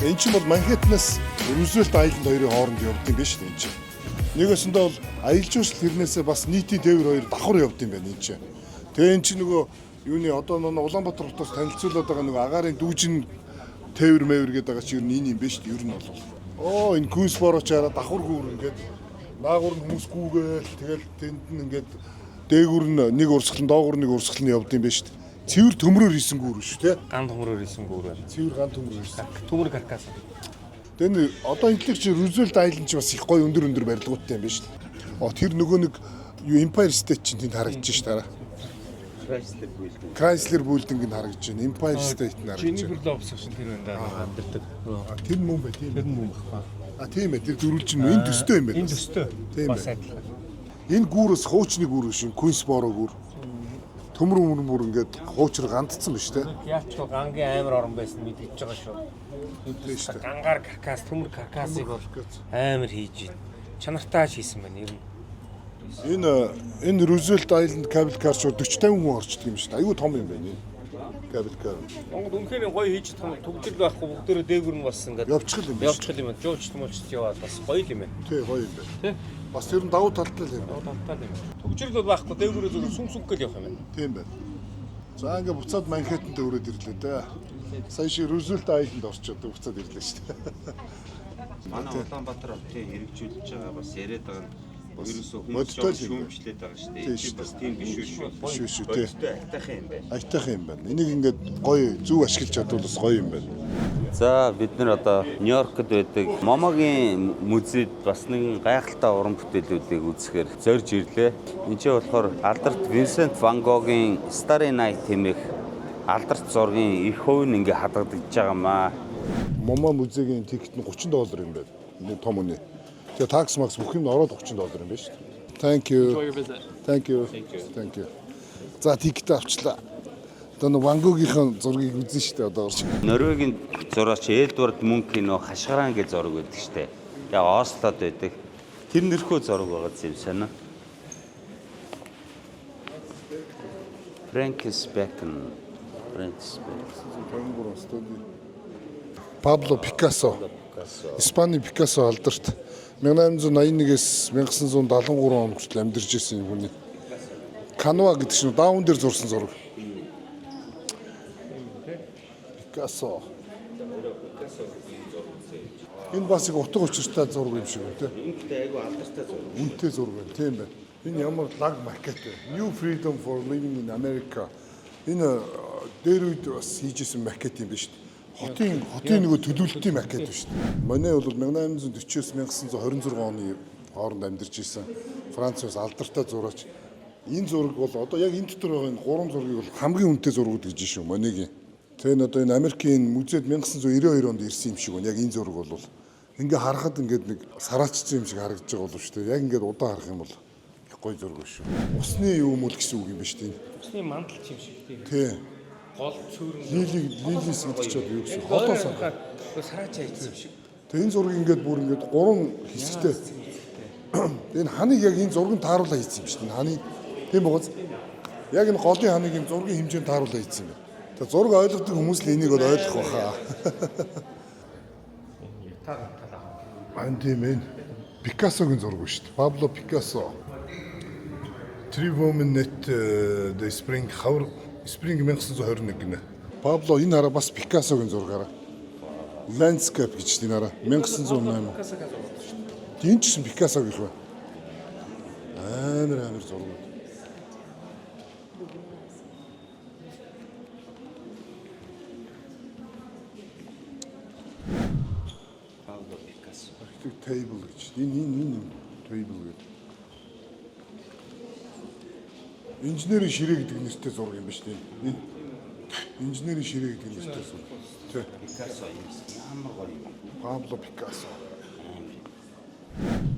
A: Энд чинь бол Манхэттенаас Рузвельт айланд хоёрын хооронд явд юм байна шүү дээ энэ чинь. Нэгөөсөндөө бол аялал жуулчлал хэрнээсээ бас нийтийн тээвэр хоёр давхар явд юм байна энэ чинь. Тэгээ энэ чинь нөгөө юуны одоо Улаанбаатар хотоос танилцуулаад байгаа нөгөө агаарын дүүжин тээвэр мэвэр гэдэг байгаа чинь энэ юм байна шүү дээ. Ер нь бол. Энэ Кунсбороч хараа давхар гүүр ингээд наагур нь хүмүүс гүүгээл тэгэл тэнд нь ингээд дээгүр нь нэг урсгалан доогуур нэг урсгалан явд юм байна шүү дээ. Цэвэр төмрөөр хийсэн гүүр шүү те.
C: Ган төмрөөр хийсэн гүүр байна.
A: Цэвэр ган төмрөөр хийсэн.
C: Төмөр каркас.
A: Тэгээ одоо энэгээр чи Рузвельт айланд чи бас их гоё өндөр барилгуудтай юм байна шүү дээ. Тэр нөгөө нэг юу Empire State чинь тэнд харагдаж шүү дээ. Chrysler Building-д харагдаж байна. Empire State нь харагдаж байна.
C: Чиний лобс шин тэр байна даа амьддаг.
A: Тэр мөн бай тийм.
C: Тэр мөн багпаа.
A: Тийм ээ. Тэр дөрвөл чинь энэ төстэй юм байна.
C: Энэ төстэй.
A: Тийм
C: бас
A: ээ.
C: адилхан.
A: Энэ гүүрээс хуучны гүүр шин Queensboro гүүр. Төмөр ингээд хуучраг гандцсан ба шүү дээ.
C: Яач ч гангийн амар орон байсан мэдчихэж байгаа шүү. Гангаар каркас, төмөр каркасыг бол амар хийж байна. Чанартай хийсэн байна ер нь.
A: Энэ Рузвельт айланд кабел кар ч 40-50 хүн орчдөг юм шүү дээ. Айгүй том юм байна энэ. Кабел кар.
C: Монгол үнэхээр гоё хийж том төгжил байхгүй бүгдээрээ дээгүр нь бас ингээд
A: явчихл юм байна.
C: Явчихл юм байна. Жуулчт муулчт яваад бас гоё юм байна.
A: Тий, гоё юм байна.
C: Тий.
A: Бас тэр нь давуу талтай л юм байна.
C: Давуу талтай юм. Төгжил бол байхгүй дээгүрээ зөвхөн сүнсүнг гэл явах юм байна.
A: Тийм байна. За ингээд буцаад Манхэттенд өрөөд ирлээ дээ. Сая шиг Рузвельт айланд орчод буцаад ирлээ шүү дээ.
B: Манай Улаанбаатар хотыг хэрэгжүүлж байгаа бас яриад байгаа нь ерөөсөө
A: модтой
B: хүмүүс шүүмжлээд байгаа шүү дээ. Чи бас тийм биш шүү.
A: Биш шүү тий.
B: Айтайхан юм байна.
A: Айтайхан юм байна. Энийг ингээд гоё зөв ашиглаж чадвал бас гоё юм байна.
B: За бид нар одоо Нью-Йоркд байдаг Момогийн музейд бас нэгэн гайхалтай уран бүтээлүүдийг үзэхээр зорж ирлээ. Энд чинь болохоор алдарт Винсент Ван Гогийн Starry Night хэмээх алдарт зургийн их хувь нь ингээ хадгалагдаж байгаа маа.
A: Момо музейгийн тикет нь $30 юм байна. Нэг том үнэ. Тэгээ такс макс бүх юм ороод $30 юм байна шүү дээ. Thank you.
H: Enjoy your visit.
A: Thank you. Thank you. За тикет авчлаа. Одоо нэг Ван Гогийн зургийг үзэн шүү дээ одоо орж.
B: Норвегийн зураач Эдвард Мункийн нөө хашгираан гэж зураг байдаг шүү дээ. Тэгээ Ослод байдаг. Тэр нэрхүү зураг байгаа юм санаа. Фрэнкис Бэкон.
A: Пабло Пикассо. Испаний Пикассо алдарт 1881-ээс 1973 он хүртэл амьдарч ирсэн юм хүний. Канва гэдэг чинь даун дээр зурсан зураг. Пикассо. Энэ бас их утга учиртай зураг юм шиг үү те.
B: Үнэтэй айгу алдартай зураг.
A: Үнэтэй зураг байна тийм байна. Энэ ямар лаг макет вэ? New Freedom for Living in America. Энэ дээр үед бас хийжсэн макет юм биш үү? Хотын нөгөө төлөвлөлтийн макет биш үү? Манай бол 1840-с 1926 оны хооронд амьдарч ирсэн Францаас алдартай зураач. Энэ зураг бол одоо яг энэ дотор байгаа энэ гурван зургийг бол хамгийн үнэтэй зургууд гэж шүү Монигийн. Тэгээ одоо энэ Америкийн музейд 1992 онд ирсэн юм шиг байна. Яг энэ зураг бол ингээ харахад ингээд нэг сараачсан юм шиг харагдаж байгаа болов шүү дээ. Яг ингээд удаан харах юм бол их гоё зураг шүү. Усны юм уу гэсэн үг юм ба шүү дээ.
C: Усны мандал юм шиг тийм.
A: Тий.
C: Гол цөөрөн
A: Лилис гэдэг чинь юу гэсэн холоос
C: харахад сараач хайцсан юм шиг.
A: Тэгээ энэ зургийг ингээд бүр ингээд гурван хэсэгтэй. Энэ ханыг яг энэ зургийг тааруулаа хийсэн юм шүү дээ. Ханы тийм богоц. Яг энэ голын ханыг энэ зургийн хэмжээнд тааруулаа хийсэн юм. Тэгээ зураг ойлгодог хүмүүс л энийг бол ойлгох байхаа. Ан тийм ээ. Пикассогийн зураг шүү дээ. Пабло Пикассо. Three women at the spring хавар Spring 1921 гинэ. Пабло энэ хараа бас Пикассогийн зургаараа. Landscape гэж тийм хараа 1908. Тийм ч Пикассо гэх вэ? Амар зураг.
B: Пабло Пикассо.
A: Table гэж. Энэ table гэдэг. Инженерийн ширээ гэдэг нэртэй зураг юм ба шүү дээ. Инженерийн ширээ гэдэг нэртэй зураг. Тэ.
B: Пикассо ямар гоё юм.
A: Пабло Пикассо.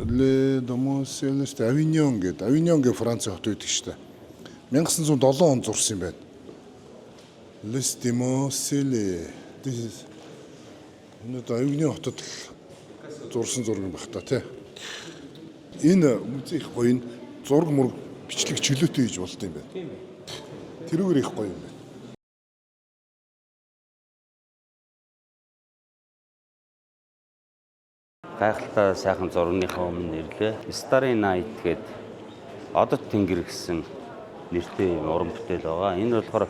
A: Le Demoiselles d'Avignon гэдэг. Avignon гэх Франц хот байдаг шүү дээ. 1907 онд зурсан юм байна. Les Demoiselles. Энэ Avignon хотод зурсан зураг юм байна та тий. Энэ музей их гоё зураг мураг бичлэг чөлөөтэй хийж болт юм байна. Тийм ээ. Тэрүүгээр их гоё юм байна.
B: Гайхалтай сайхан зургийнхаа өмнө нэрлээ. Starry Night гээд Одод тэнгэр гэсэн нэртэй уран бүтээл байгаа. Энэ болохоор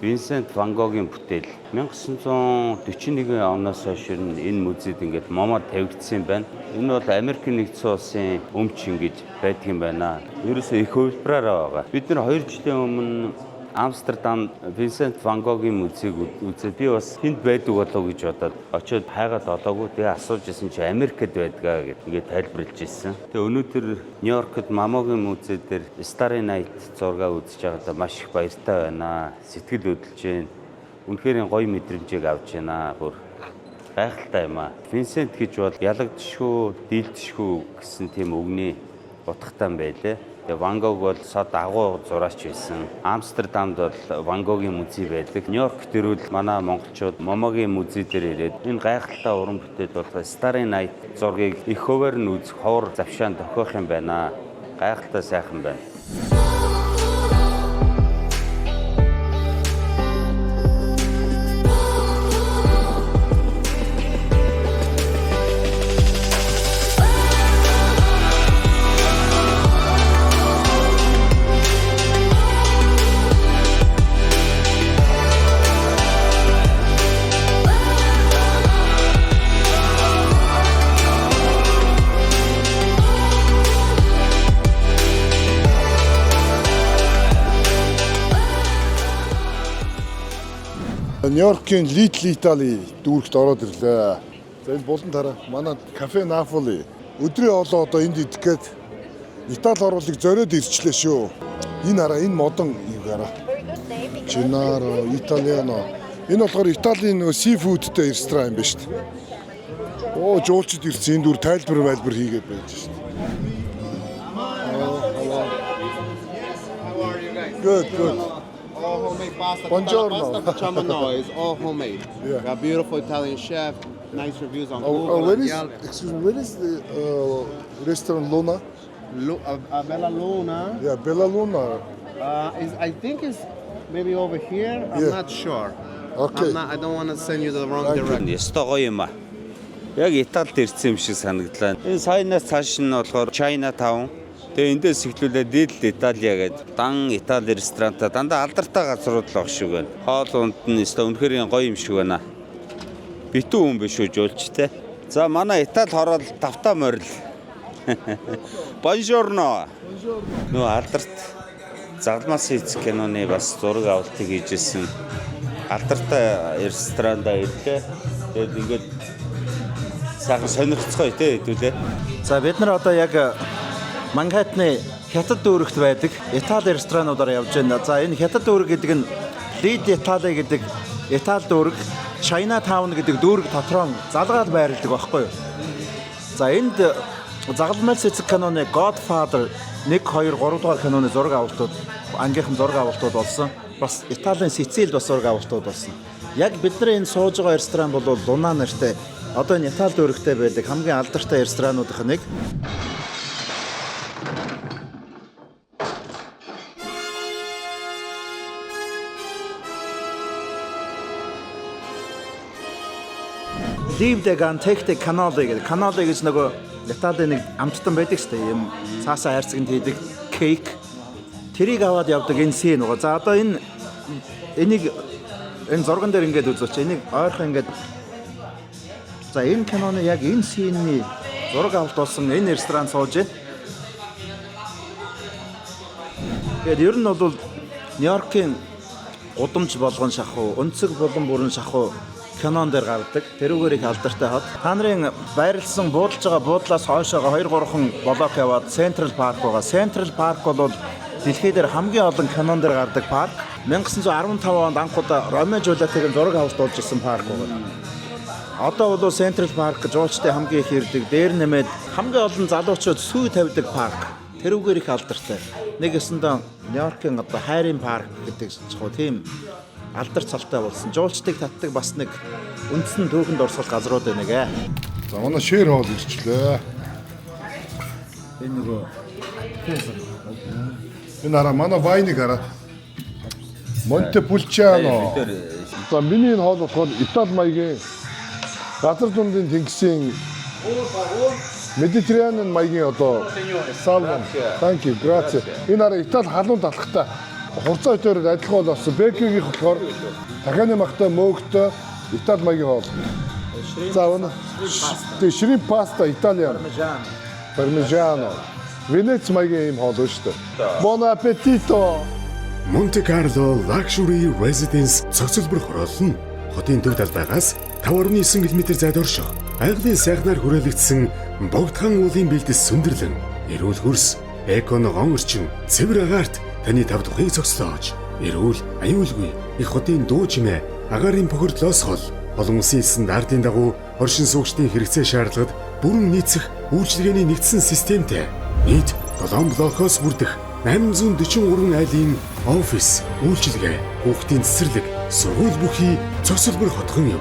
B: Винсент Ван Гогийн бүтээл. 1941 оноос хойш энэ музейд ингээд момод тавигдсан байна. Энэ бол Америк нэгдсэн улсын өмч ингэж байдаг юм байна. Ерөөсөө их хөвлбраараа байгаа. Бид нар 2 жилийн өмнө Амстердам Винсент Ван Гогийн музейг үзээд би бас тэнд байдаг болов гэж бодоод очиод хайгаад олоогүй. Тэгээ асууж исэн чи Америкт байдгаа гэд ингээд тайлбарлаж ирсэн. Тэгээ өнөөдөр Нью-Йоркд Мамогийн музей дээр Starry Night зураг үзэж байгаадаа маш их баяртай байна. Сэтгэл хөдлөж байна. Үнэхээр гоё мэдрэмжийг авч байна. Бүр гайхалтай юм аа. Винсент гэж бол ялагдшгүй, дийлдэшгүй гэсэн тийм үгний утгатай байлээ. Тэгээ Ван Гог бол сод агуу зураач байсан. Амстердамд бол Ван Гогийн музей байдаг. Нью-Йорк дэрвэл манай монголчууд Момогийн музей дээр ирээд энэ гайхалтай уран бүтээл бол Starry Night зургийг их хөвөр нь үзэх ховор завшаан тохиох юм байна. Гайхалтай сайхан байна.
A: Нью-Йоркийн Little Italy дүүрэгт ороод ирлээ. За энэ булан тараа манай кафе Napoli өдрийн олоо одоо энд идэх гээд Итали оруулыг зориод ирчлээ шүү. Энэ хараа энэ модон юу гараа. Gennaro, Italiano. Энэ болохоор Италийн нөгөө seafoodтэй ресторан юм байна шүү дээ. Оо, жуулчд ирсэн энэ дүр тайлбар хийгээд байж шүү дээ. Good.
H: All homemade pasta.
A: Buongiorno.
H: Pasta facciamo noi, it's all homemade.
A: Yeah.
H: Got beautiful Italian chef, nice reviews on
A: Oh,
H: Google.
A: where
H: and
A: is,
H: Yelp.
A: excuse me, where is the restaurant Luna?
H: Bella Luna.
A: Yeah, Bella Luna.
H: I think it's maybe over here. I'm
A: Yeah.
H: not sure.
A: Okay.
H: I don't want to send you the wrong
A: Thank you.
H: direction.
B: Ястой гоё юм аа. Яг Италид ирсэн юм шиг санагдлаа. Энэ Сайнаас цааш нь болохоор Chinatown. Тэгээ эндээс эхлүүлээд Little Italia гэдэг дан Итали ресторанта дандаа алдартай газрууд л баг шиг байна. Хоол унд нь өстой үнэхээр гоё юм шиг байна. Битүү хүн биш үү жуулчтэй. За манай Итали хороол тавтаа морил. Buongiorno. Нөө алдарт загламаас хийц киноны бас зураг авалтыг хийжсэн. Алдартай ресторанда ирлээ. Тэгээд ингээд сайхан сонирхцгой тий хэдүүлээ.
E: За бид нар одоо яг Манхэттны хятад дүүрэгт байдаг Итали ресторануудаар явж байна. За энэ хятад дүүрэг гэдэг нь Little Italy гэдэг Итали дүүрэг, Chinatown гэдэг дүүрэг дотроо залгаад байрладаг байхгүй юу? За энд загалмай цэцэг киноны Godfather 1, 2, 3 дугаар киноны зураг авалтууд, ангийнхан зураг авалтууд болсон. Бас Италийн Сицилид бас зураг авалтууд болсон. Яг бидний энэ сууж байгаа ресторан бол Luna нэртэй одоо энэ Итали дүүрэгтэй байдаг хамгийн алдартай ресторануудын нэг. Ливдэг антектэй каналыг гэдэг. Канал гэж нөгөө Италийн нэг амттан байдаг шүү дээ. Юм цаасаа хайрцагт хийдэг кейк. Тэрийг аваад явдаг энэ син нөгөө. За одоо энийг энэ зурган дээр ингээд үзүүлчих. Энийг ойрхон ингээд. За энэ киноны яг энэ синний зураг авалт болсон энэ ресторан сууж байна. Тэгээд ер нь бол Нью-Йоркийн гудамж болгон шахуу, өнцөг булан бүрэн шахуу кинон дээр гардаг. Тэрүүгээр их алдартай хот. Та нарын байрлсан буудалж байгаа буудлаас хойшоогоо 2-3 блок яваад Central Park байгаа. Central Park бол дэлхийд дээр хамгийн олон кинон дээр гардаг парк. 1915 онд анхудаа Ромео Жулиеттийн зураг авалт болж ирсэн парк байгаа. Одоо бол Central Park жуулчтай хамгийн их ирдэг. Дээр нэмээд хамгийн олон залуучууд сүй тавьдаг парк. Тэрүүгээр их алдартай. Нэг өсөндөө Нью-Йоркийн одоо Хайрын парк гэдэг чухал тийм алдар цалтай болсон. Жуулчдыг татдаг бас нэг үндсэн түүхэнд орсгох газрууд байна гэ.
A: За манай шэр хоол ирчлээ.
E: Энэ нөгөө
A: Энэ хараа манай вайныг хараа. Монтепульчано. За миний энэ хоол болохоор Итали маягийн газар дундын тэнгисийн Медитерранеан маягийн одоо салмон. Thank you, grazie. Энэ хараа Итали халуун талхтай хурцаа өтөр адилхан бол болсон. Бекигийн болохоор дахианы махтай мөөгтэй Итали маягийн хоол. За өнө шримп паста Италиан. Пармежано. Венец маягийн юм хоол шүү дээ. Buon appetito.
I: Monte Carlo Luxury Residence цогцлбор хороол нь хотын төв талбайгаас 5.9 км зайд орших айглын сайхнаар хүрээлэгдсэн богдхан уулын бэлдэс сүндэрлэн эрүүл хөрс, эконо гон орчин, цэвэр агаарт таны тав тухыг цогцлоож эрүүл, аюулгүй их хотын дуу чимээ агаарын бохирдлоос хол олон улсын стандартын дагуу оршин суугчдын хэрэгцээ шаардлагад бүрэн нийцэх үйлчилгээний нэгдсэн системтэй нийт 7 блокоос бүрдэх 843 айлын офис, үйлчилгээ, хүүхдийн цэцэрлэг, сургууль бүхий цогцлбор хотхон юм.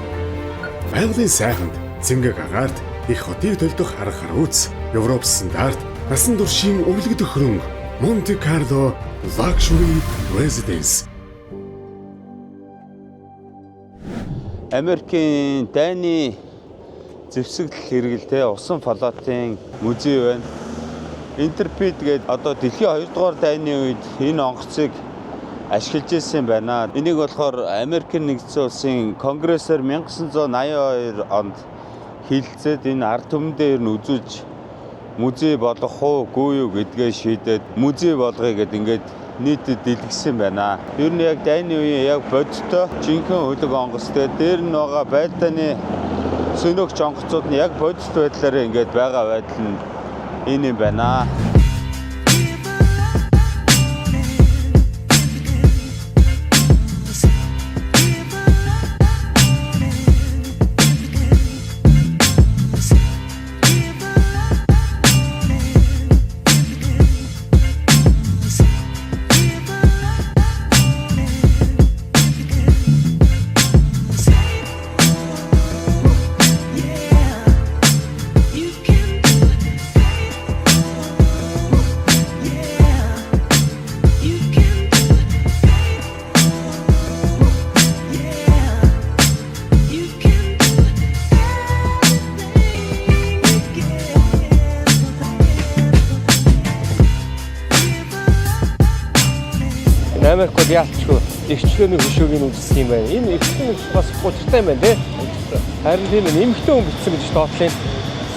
I: Байгалийн сайханд цэнгэг агаарт их хотыг төлдөх арга харууц, Европ стандарт, насан туршийн өвлөгдөх хөрөнгө Monte Carlo Luxury Residence.
B: Америкийн дайны зэвсэгдэл хэрэгэлтэй усан палатын музей байна. Интерпид гэдэг одоо дэлхийн 2 дугаар дайны үед энэ онгоцыг ашиглаж ирсэн байна. Энийг болохоор Америкийн нэгдсэн улсын конгрессээр 1982 онд хилцээд энэ ард түмэндээ нь үзүүлж музей болгох уугүй юу гэдгээ шийдээд музей болгоё гэд ингээд нийтэд дэлгэсэн байна. Ер нь яг дайны үеийн яг бодиттой жинхэнэ хөлөг онгоц дээр нь байгаа байлдааны сөнөгч онгоцууд нь яг бодит байдлаар ингээд байгаа байдал нь энэ юм байна.
C: бодоход яалтчгүй эрхчлөөний хөшөөгийг үзсэн юм байна. Энэ эрхчлөө бас гучиртай юм байна тий. Харин тийм нэмэгтэй хүн бичсэн гэж тоотлын.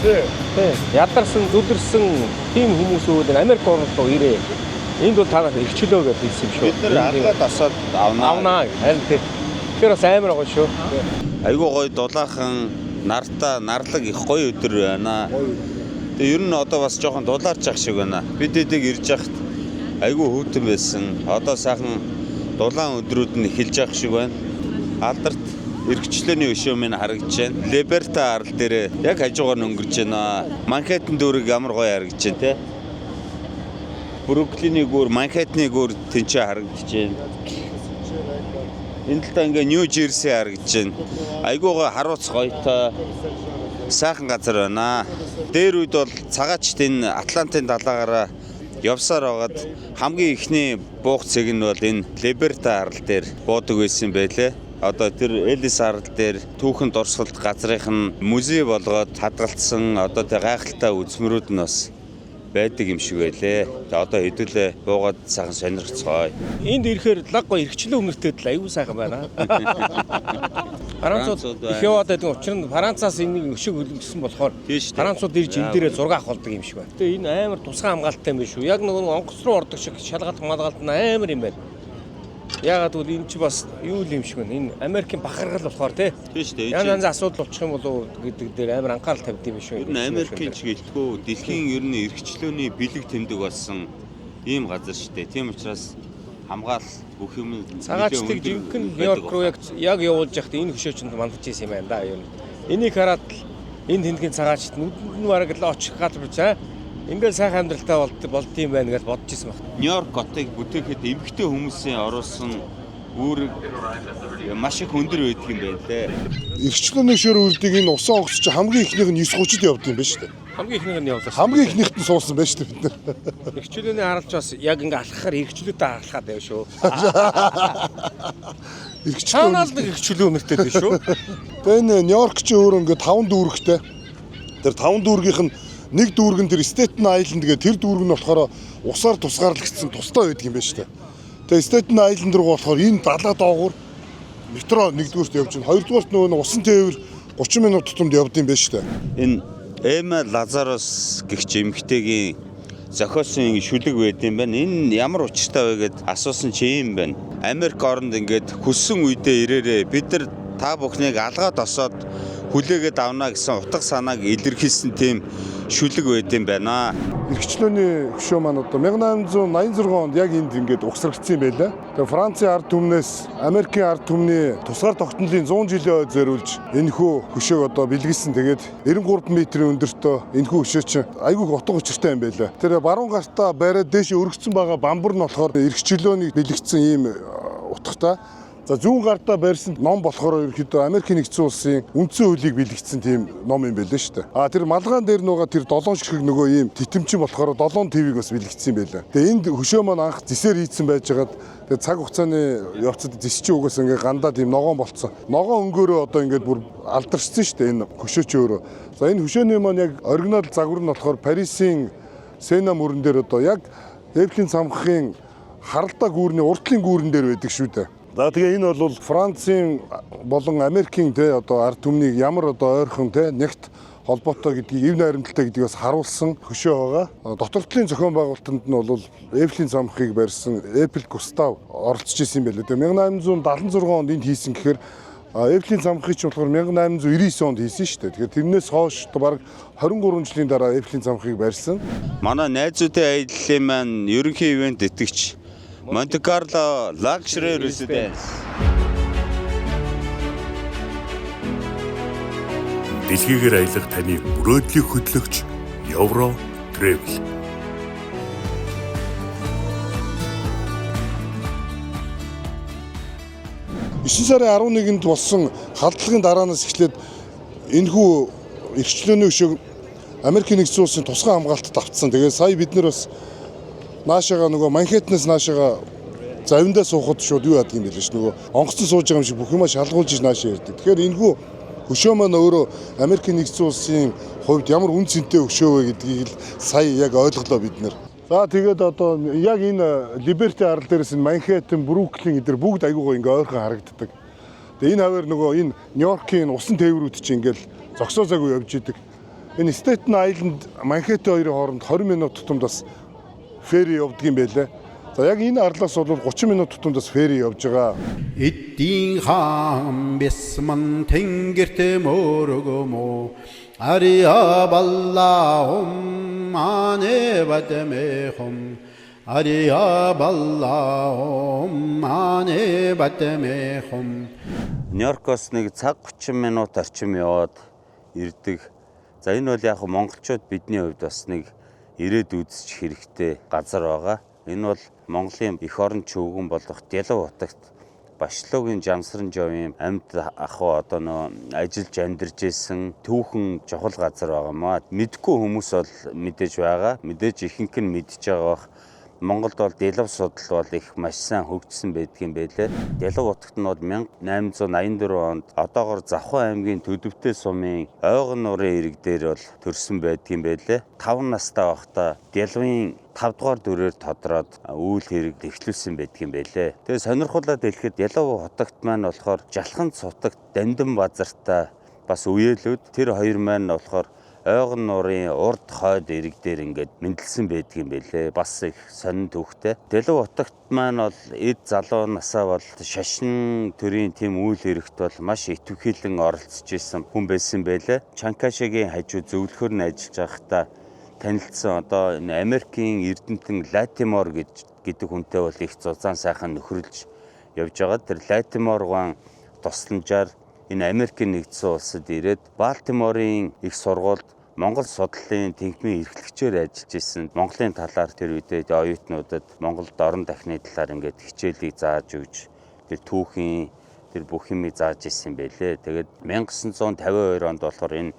C: Тий. Ядарсан, зүдэрсэн тийм хүмүүсүүд Америк орнд руу ирээ. Энд бол танаас эрхчлөө гэж хэлсэн юм шүү.
B: Бид нар алгаад асаад
C: авнаа. Харин тий. Тэр бас амар байгаа шүү.
B: Айгуу гоё дулаахан нартаа нарлаг их гоё өдөр байна. Тэгээ ер нь одоо бас жоохон дулаарч ах шиг байна. Бид эдэг ирж яхад айгуу хөтөн байсан. Одоо сайхан дулаан өдрүүд нь эхэлж ах шиг байна. Алдарт эрхчлөөний өшөө минь харагдаж байна. Либерта арал дээр яг хажуугаар нь өнгөрч байна. Манхэттен дүүрэг ямар гоё харагдаж байна те. Бруклиний гүр, Манхэттны гүр тэнцээ харагдаж байна. Энэ талаа ингээ Нью Жерси харагдаж байна. Айгуугаа харуулц гоётой сайхан газар байна. Дээр үед бол цагаачт энэ Атлантын далаагаараа явсаар байгаад хамгийн ихний буух цэг нь бол энэ Либерта арал дээр буудаг байсан байлээ. Одоо тэр Элис арал дээр түүхэн дурсгалт газрынх нь музей болгоод хадгалсан одоо тэр гайхалтай үзмэрүүд нь бас байдаг юм шиг байлээ. Одоо хэдүүлээ буугаад сайхан сонирхцгоё.
C: Энд ирэхээр лаг гоё эрхчлөө өмнөртөд л аюу сайхан байна. Францууд их яваад байдаг учраас нь Францаас энийг өшөөг хөлөмжсөн болохоор Францууд ирж энэ дээрээ зураг авах болдог юм шиг байна. Тэгээ энэ амар тусгай хамгаалалттай юм биш үү? Яг нөгөө онгоц руу ордог шиг шалгалт хамгаалалт нь амар юм байна. Ягаад гэвэл энэ чи бас юу юм шиг байна. Энэ Америкийн бахархал болохоор тий.
B: Тийм шүү дээ.
C: Янз янз асуудал болчих юм болов гэдэг дээр амар анхаарал тавьд юм биш үү?
B: Ер нь Америкийн ч гэлтгүү дэлхийн ер нь эрхчлөөний бэлэг тэмдэг болсон ийм газар шүү дээ. Тийм учраас хамгаал бүх юм
C: цагаачтыг жинхэнэ Нью-Йорк руу яг явуулж яхад энэ хөшөөчөнд мандаж ирсэн юм байна да ер нь. Энийг хараад энэ тэндгийн цагаачт нүдэнд нь бараг л очих гал бич ингээд сайхан амьдралтай болд юм байна гэж бодож ирсэн баг.
B: Нью-Йорк хотыг бүтээхэд эмэгтэй хүмүүсийн оруулсан үүрэг маш их өндөр байдаг юм байна лээ.
A: Эрхчлөөний шөр үрдэг энэ усан онгоц чи хамгийн ихнийх нь 9:30-д явд юм байна шүү дээ.
C: Хамгийн ихнийх нь явлаа.
A: Хамгийн ихнийхт нь суусан байна шүү дээ бид нар.
C: Эрхчлөөний харалч бас яг ингээд алхахаар эрхчлөөтэй алхаад байв шүү. Эрхчлөөний эрхчлөө өнөртэй дээ шүү.
A: Тэгээ энэ Нью-Йорк чи өөр ингээд 5 дүүрэгтэй. Тэр 5 дүүргийнх нь нэг дүүрэг нь тэр Staten Island гэх тэр дүүрэг нь болохоор усаар тусгаарлагдсан тустай байдаг юм байна шүү дээ. Тэгээ Staten Island руу болохоор энэ далаа доогуур метро нэгдүгээрт явж байна. Хоёрдугаарт нөгөө усан тээвэр 30 минут тутамд явд юм байна шүү дээ.
B: Энэ Эма Лазарус гэгч эмэгтэйгийн зохиосон шүлэг байд юм байна. Энэ ямар учиртай вэ гэд асуусан чи юм байна. Америк оронд ингээд хүссэн үедээ ирээрээ бид нар та бүхнийг алгаад осоод хүлээгээд авна гэсэн утга санааг илэрхийлсэн тийм шүлэг байд юм байна.
A: Эрхчлөөний хөшөө маань одоо 1886 онд яг энд ингээд угсрагдсан юм байлаа. Тэгээ Францын ард түмнээс Америкийн ард түмний тусгаар тогтнолын 100 жилийн зориулж энэхүү хөшөөг одоо бэлгэлсэн. Тэгээд 93 метрийн өндөртөө энэхүү хөшөө чинь айгүй утга учиртай юм байлаа. Тэр баруун гартаа бариад дээш өргөцсөн байгаа бамбар нь болохоор эрхчлөөнийг бэлгэсэн ийм утгатай. За зүүн гартаа барьсан ном болохоор ерөөхдөө Америкийн нэгдсэн улсын үндсэн хуулийг бэлгэсэн тийм ном юм байлаа шүү дээ. Тэр малгаан дээр нөгөө тэр 7 шиг нөгөө ийм титэмчин болохоор 7 ТV-г бас бэлгэсэн юм байлаа. Тэгээ энд хөшөө маань анх зисээр хийцэн байжгаад тэгээ цаг хугацааны явцад зис чи угаас ингээ гандаа тийм ногоон болцсон. Ногоон өнгөөрөө одоо ингээд бүр алдаршсан шүү дээ энэ хөшөө чи өөрөө. За энэ хөшөөний маань яг оригинал загвар нь болохоор Парисын Сена мөрөн дээр одоо яг Эйфелийн цамхын харалдаа гүүрний уртлын гүүрэн дээр байдаг шүү дээ. За тэгээ энэ бол Францын болон Америкийн те одоо ард түмнийг ямар одоо ойрхон те нэгт холбоотой гэдгийг эв найрамдалтай гэдгийг бас харуулсан хөшөө байгаа. Дотортлын зохион байгуулалтанд нь бол Эйфелийн цамхыг барьсан Эйфель Густав оролцож исэн юм байна. Тэгээ 1876 онд энд хийсэн гэхээр Эйфелийн цамхыг ч болохоор 1899 онд хийсэн шүү дээ. Тэгэхээр тэрнээс хойш баг 23 жилийн дараа Эйфелийн цамхыг барьсан.
B: Манай найзуудын аяллаа маань ерөнхий ивент итгэгч Monte Carlo Luxury Residence.
I: Дэлхийгээр аялах таны мөрөөдлийг хөтлөгч Euro Travel.
A: Сарын 11-нд болсон халдлагын дараанаас эхлээд энэхүү эрхчлөөний өшөөг Америкийн нэгдсэн улсын тусгай хамгаалтад автсан. Тэгээд сая бид нар бас наашаага нөгөө Манхэттенээс наашаага завиндаа суухад шууд юу яадаг юм бэ лээ ш нөгөө онгоцон сууж байгаа юм шиг бүх юмаа шалгуулж наашаа ярьдаг. Тэгэхээр энэхүү хөшөө маань өөрөө Америкийн нэгдсэн улсын хувьд ямар үн цэнтэй хөшөө вэ гэдгийг л сая яг ойлголоо бид нэр. За тэгээд одоо яг энэ Liberty арал дээрээс нь Манхэттен, Бруклин эдгээр бүгд айгуугаа ингээ ойрхон харагддаг. Тэгээ энэ хавар нөгөө энэ Нью-Йоркийн усан тээврүүд чинь ингээл зогсоозаагүй явж идэг. Энэ Staten Island, Манхэттен хоёрын хооронд 20 минут тутамд бас ферри явдаг юм байлээ. За яг энэ арлаас бол 30 минут тутамд бас ферри явж байгаа.
J: Эдийн хаан бисман тэнгэрт мөргөмө ариа баллаум ане бадмехум ариа баллаум ане бадмехум.
B: Нью-Йоркоос нэг цаг 30 минут орчим яваад ирдэг. За энэ бол яг монголчууд бидний хувьд бас нэг ирээд үзчих хэрэгтэй газар байгаа. Энэ бол Монголын эх орон чөвгөн болох Дэлав хотогт Башлуугийн Жамсран жовын амьд ахуу одоо нөө ажиллаж амьдарч исэн түүхэн чухал газар байгаамаа. Мэдгүй хүмүүс бол мэдээж байгаа. Мэдээж ихэнх нь мэдж байгаа бах. Монголд бол Дэлав судал бол их маш сайн хөгжсөн байдгийн байлээ. Дэлав хотогт нь бол 1884 онд одоогоор Завхан аймгийн Төдөвтэй сумын ойгон нурын ирэг дээр бол төрсөн байдгийн байлээ. 5 настай байхдаа Дэлавын 5 дугаар дүрээр тодроод үйл хэрэг эхлүүлсэн байдгийн байлээ. Тэгээ сонирхолтой хэлэхэд Дэлав хотогт маань болохоор Жалхан цутагт Дандин базартай бас үеэлүүд тэр хоёр маань болохоор ойгон нурын урд хойд ирэг дээр ингээд мэндэлсэн байдгийн байлээ. Бас их сонин төвхтэй. Дэлав хотогт маань бол эд залуу насаа бол шашин төрийн тийм үйл хэрэгт бол маш идэвхжүүлэн оролцож исэн хүн байсан байлээ. Чанкашигийн хажуу зөвлөхөр нь ажиллаж байхдаа танилцсан одоо энэ Америкийн Эрдэнтэн Латимор гэдэг хүнтэй бол их зузаан сайхан нөхөрлж явж байгаа. Тэр Латиморган тусламжаар энэ Америкийн нэгдсэн улсад ирээд Балтиморын их сургуульд Монгол судлалын тэнхимийн эрхлэгчээр ажиллаж исэн. Монголын талаар тэр үедээ оюутнуудад Монголд орон дахны талаар ингээд хичээлийг зааж өгч тэр түүхийн тэр бүх юмыг зааж исэн байлээ. Тэгээд 1952 онд болохоор энэ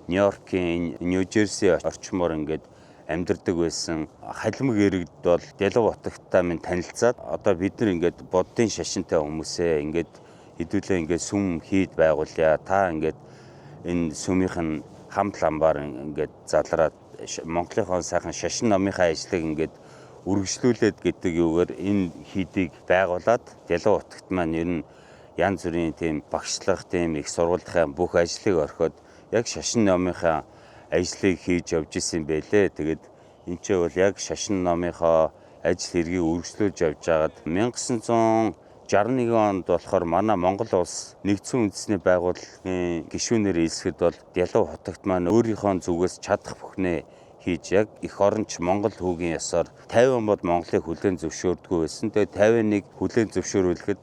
B: Нью-Йоркийн Нью-Жерси орчмоор ингээд амьдардаг байсан халимаг иргэд бол Дэлав хотогтой минь танилцаад одоо бид нар ингээд боддын шашинтай хүмүүсээ ингээд хэдүүлээ ингээд сүм хийд байгуулъя. Та ингээд энэ сүмийнх нь хамт ламбаар ингээд залраад Монголынхон сайхан шашин номынхаа ажлыг ингээд үргэлжлүүлээд гэдэг юугаар энэ хийдийг байгуулад Дэлав хотогт маань ер нь янз бүрийн тийм багшлах тийм их сургуулийн бүх ажлыг орхиод яг шашин номынхаа ажлыг хийж явж исэн байлээ. Тэгээд энэ ч бол яг шашин номынхаа ажил хэргийг үргэлжлүүлж явж байгаад 1961 онд болохоор манай Монгол улс нэгдсэн үндэсний байгууллагын гишүүнээр хэлсэхэд бол Дэлав хотогт маань өөрийнхөө зүгээс чадах бүхнээ хийж яг эх оронч Монгол хүүгийн ёсоор 50 бод Монголыг хүлээн зөвшөөрдгөө байсан. Тэгээд 51 хүлээн зөвшөөрүүлэхэд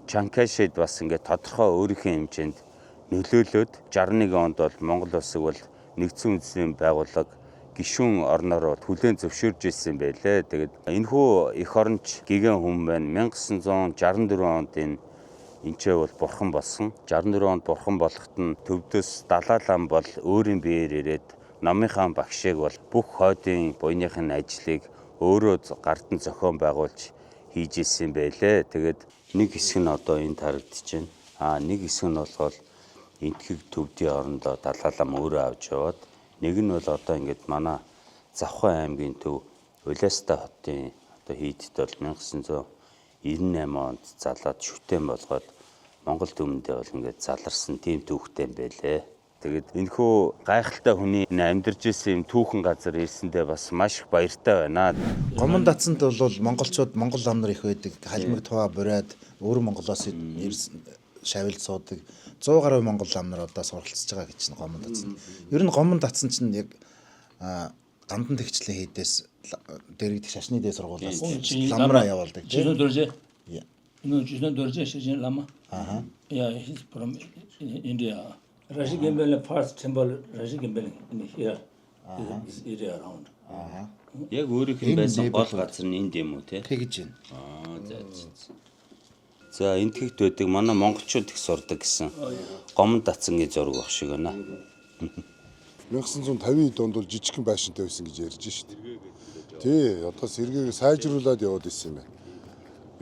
B: Чанкашид бас ингээд тодорхой өөрийнхөө хэмжээнд нөлөөлөөд 61 онд бол Монгол улсыг бол нэгдсэн үндэсний байгууллага гишүүн орноор хүлээн зөвшөөрж ирсэн байлээ. Тэгээд энэхүү эх оронч гигэн хүн байна. 1964 онд энэчээ бол бурхан болсон. 64 онд бурхан болоход нь төвдөөс Далайлан бол өөрийн биеэр ирээд номынхаа багшийг бол бүх хойдын буйныхын ажлыг өөрөө гартан зохион байгуулж хийж ирсэн байлээ. Тэгээд нэг хэсэг нь одоо энд харагдаж байна. Нэг хэсэг нь бол энтхэг төвдийн орондоо Далайлан өөрөө авч яваад нэг нь бол одоо ингээд манай Завхан аймгийн төв Улаастай хотын одоо хийдэд бол 1998 онд залаад шүтэн болгоод Монгол төмөндөө бол ингээд заларсан тийм түүхтэй юм байлээ. Тэгээд энэхүү гайхалтай хүний амьдарч ирсэн юм түүхэн газар ирсэндээ бас маш их баяртай байна.
E: Гомон датсанд бол монголчууд Монгол ам нар их байдаг. Халимаг туваа бураад өөр Монголоос шавилд суудаг. 100 гаруй Монгол ам нар одоо суралцж байгаа гэж чинь гомон датсан. Ер нь гомон датсан чинь яг гандан тэгчлээ хийдээс дэрэгдэх шашны дээд сургуулиас ламраа явуулдаг тийм.
K: Жишээ дөржээ шижин лама. Yeah, he's from India. Rashi Gembel first temple Rashi Gembel in here. This area around.
B: Яг өөрийнх нь байсан гол газар нь энд юм уу те?
E: Тэгж байна.
B: За энд тэгт байдаг манай монголчууд их сурдаг гэсэн гомон датсангийн зураг баг шиг байна.
A: 1950-ийн донд бол жижигхэн байшинтай байсан гэж ярьж шít. Тий, одоо сэргээгээ сайжруулад яваад исэн юм байна.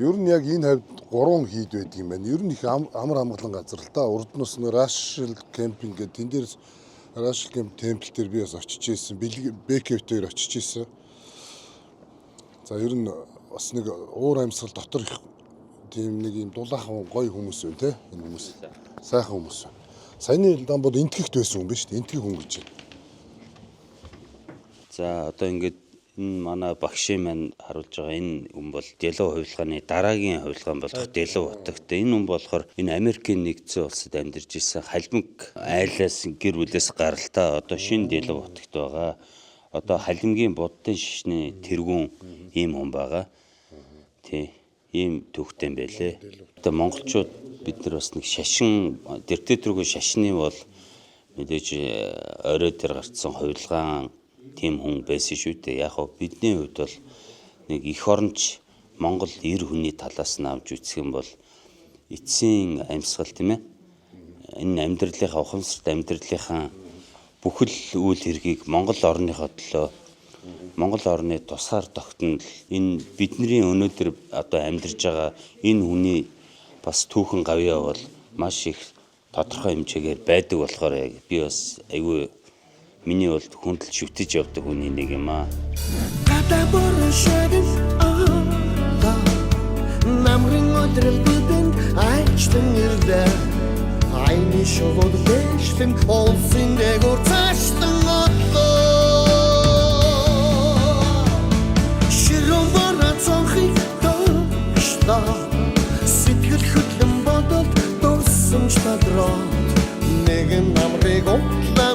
A: Ер нь яг энэ хавьд 3 хийд байдаг юм байна. Ер нь их амар амгалан газар л та. Урднаас нь Rashil camping гэдэг тэн дээр Rashil camp темпл дээр би бас очиж ирсэн. Бэкевтээр очиж ирсэн. За ер нь бас нэг уур амьсгал дотор их тийм нэг юм дулаахан гоё хүмүүс байна те. Энэ хүмүүс сайхан хүмүүс байна. Саяны дамбууд энтгэхт байсан хүн биш үү? Энтгэх хүн гэж байна.
B: За одоо ингээд энэ манай багшийн маань харуулж байгаа энэ хүн бол Дэлов хувилгааны дараагийн хувилгаан болох Дэлов утагт. Энэ хүн болохоор энэ Америкийн нэгдсэн улсад амьдарч ирсэн халимаг айлаас гэр бүлээс гаралтай одоо шинэ Дэлов утагт байгаа. Одоо халимгийн буддын шишний тэргүүн ийм хүн байгаа. Тий. Ийм төвхтэй байлээ. Одоо монголчууд бид нар бас нэг шашин дэртэтрүүг шашны бол мэдээж орой дээр гарцсан хувилгаан тийм хүн байсан шүү дээ. Яг хөө бидний хувьд бол нэг эх оронч Монгол эр хүний талаас нь авч үзэх юм бол эцсийн амьсгал тийм ээ. Энэ амьдралынхаа ухамсарт амьдралынхаа бүхэл үйл хэргийг Монгол орныхоо төлөө Монгол орны тусгаар тогтнол энэ бидний өнөөдөр одоо амьдарч байгаа энэ хүний бас түүхэн гавьяа бол маш их тодорхой хэмжээгээр байдаг болохоор би бас айгүй миний бол хүндэл шүтэж явдаг хүний нэг юм аа. Намрын өдрөл бидэн айчтэн ирдэ айны шогод дэштэн олсын дэгор цаштэн отлоо широн бора цонхи тошта сэтгэл хөдлөн бодол дурсамж тадраа нэгэн намрыг отлаа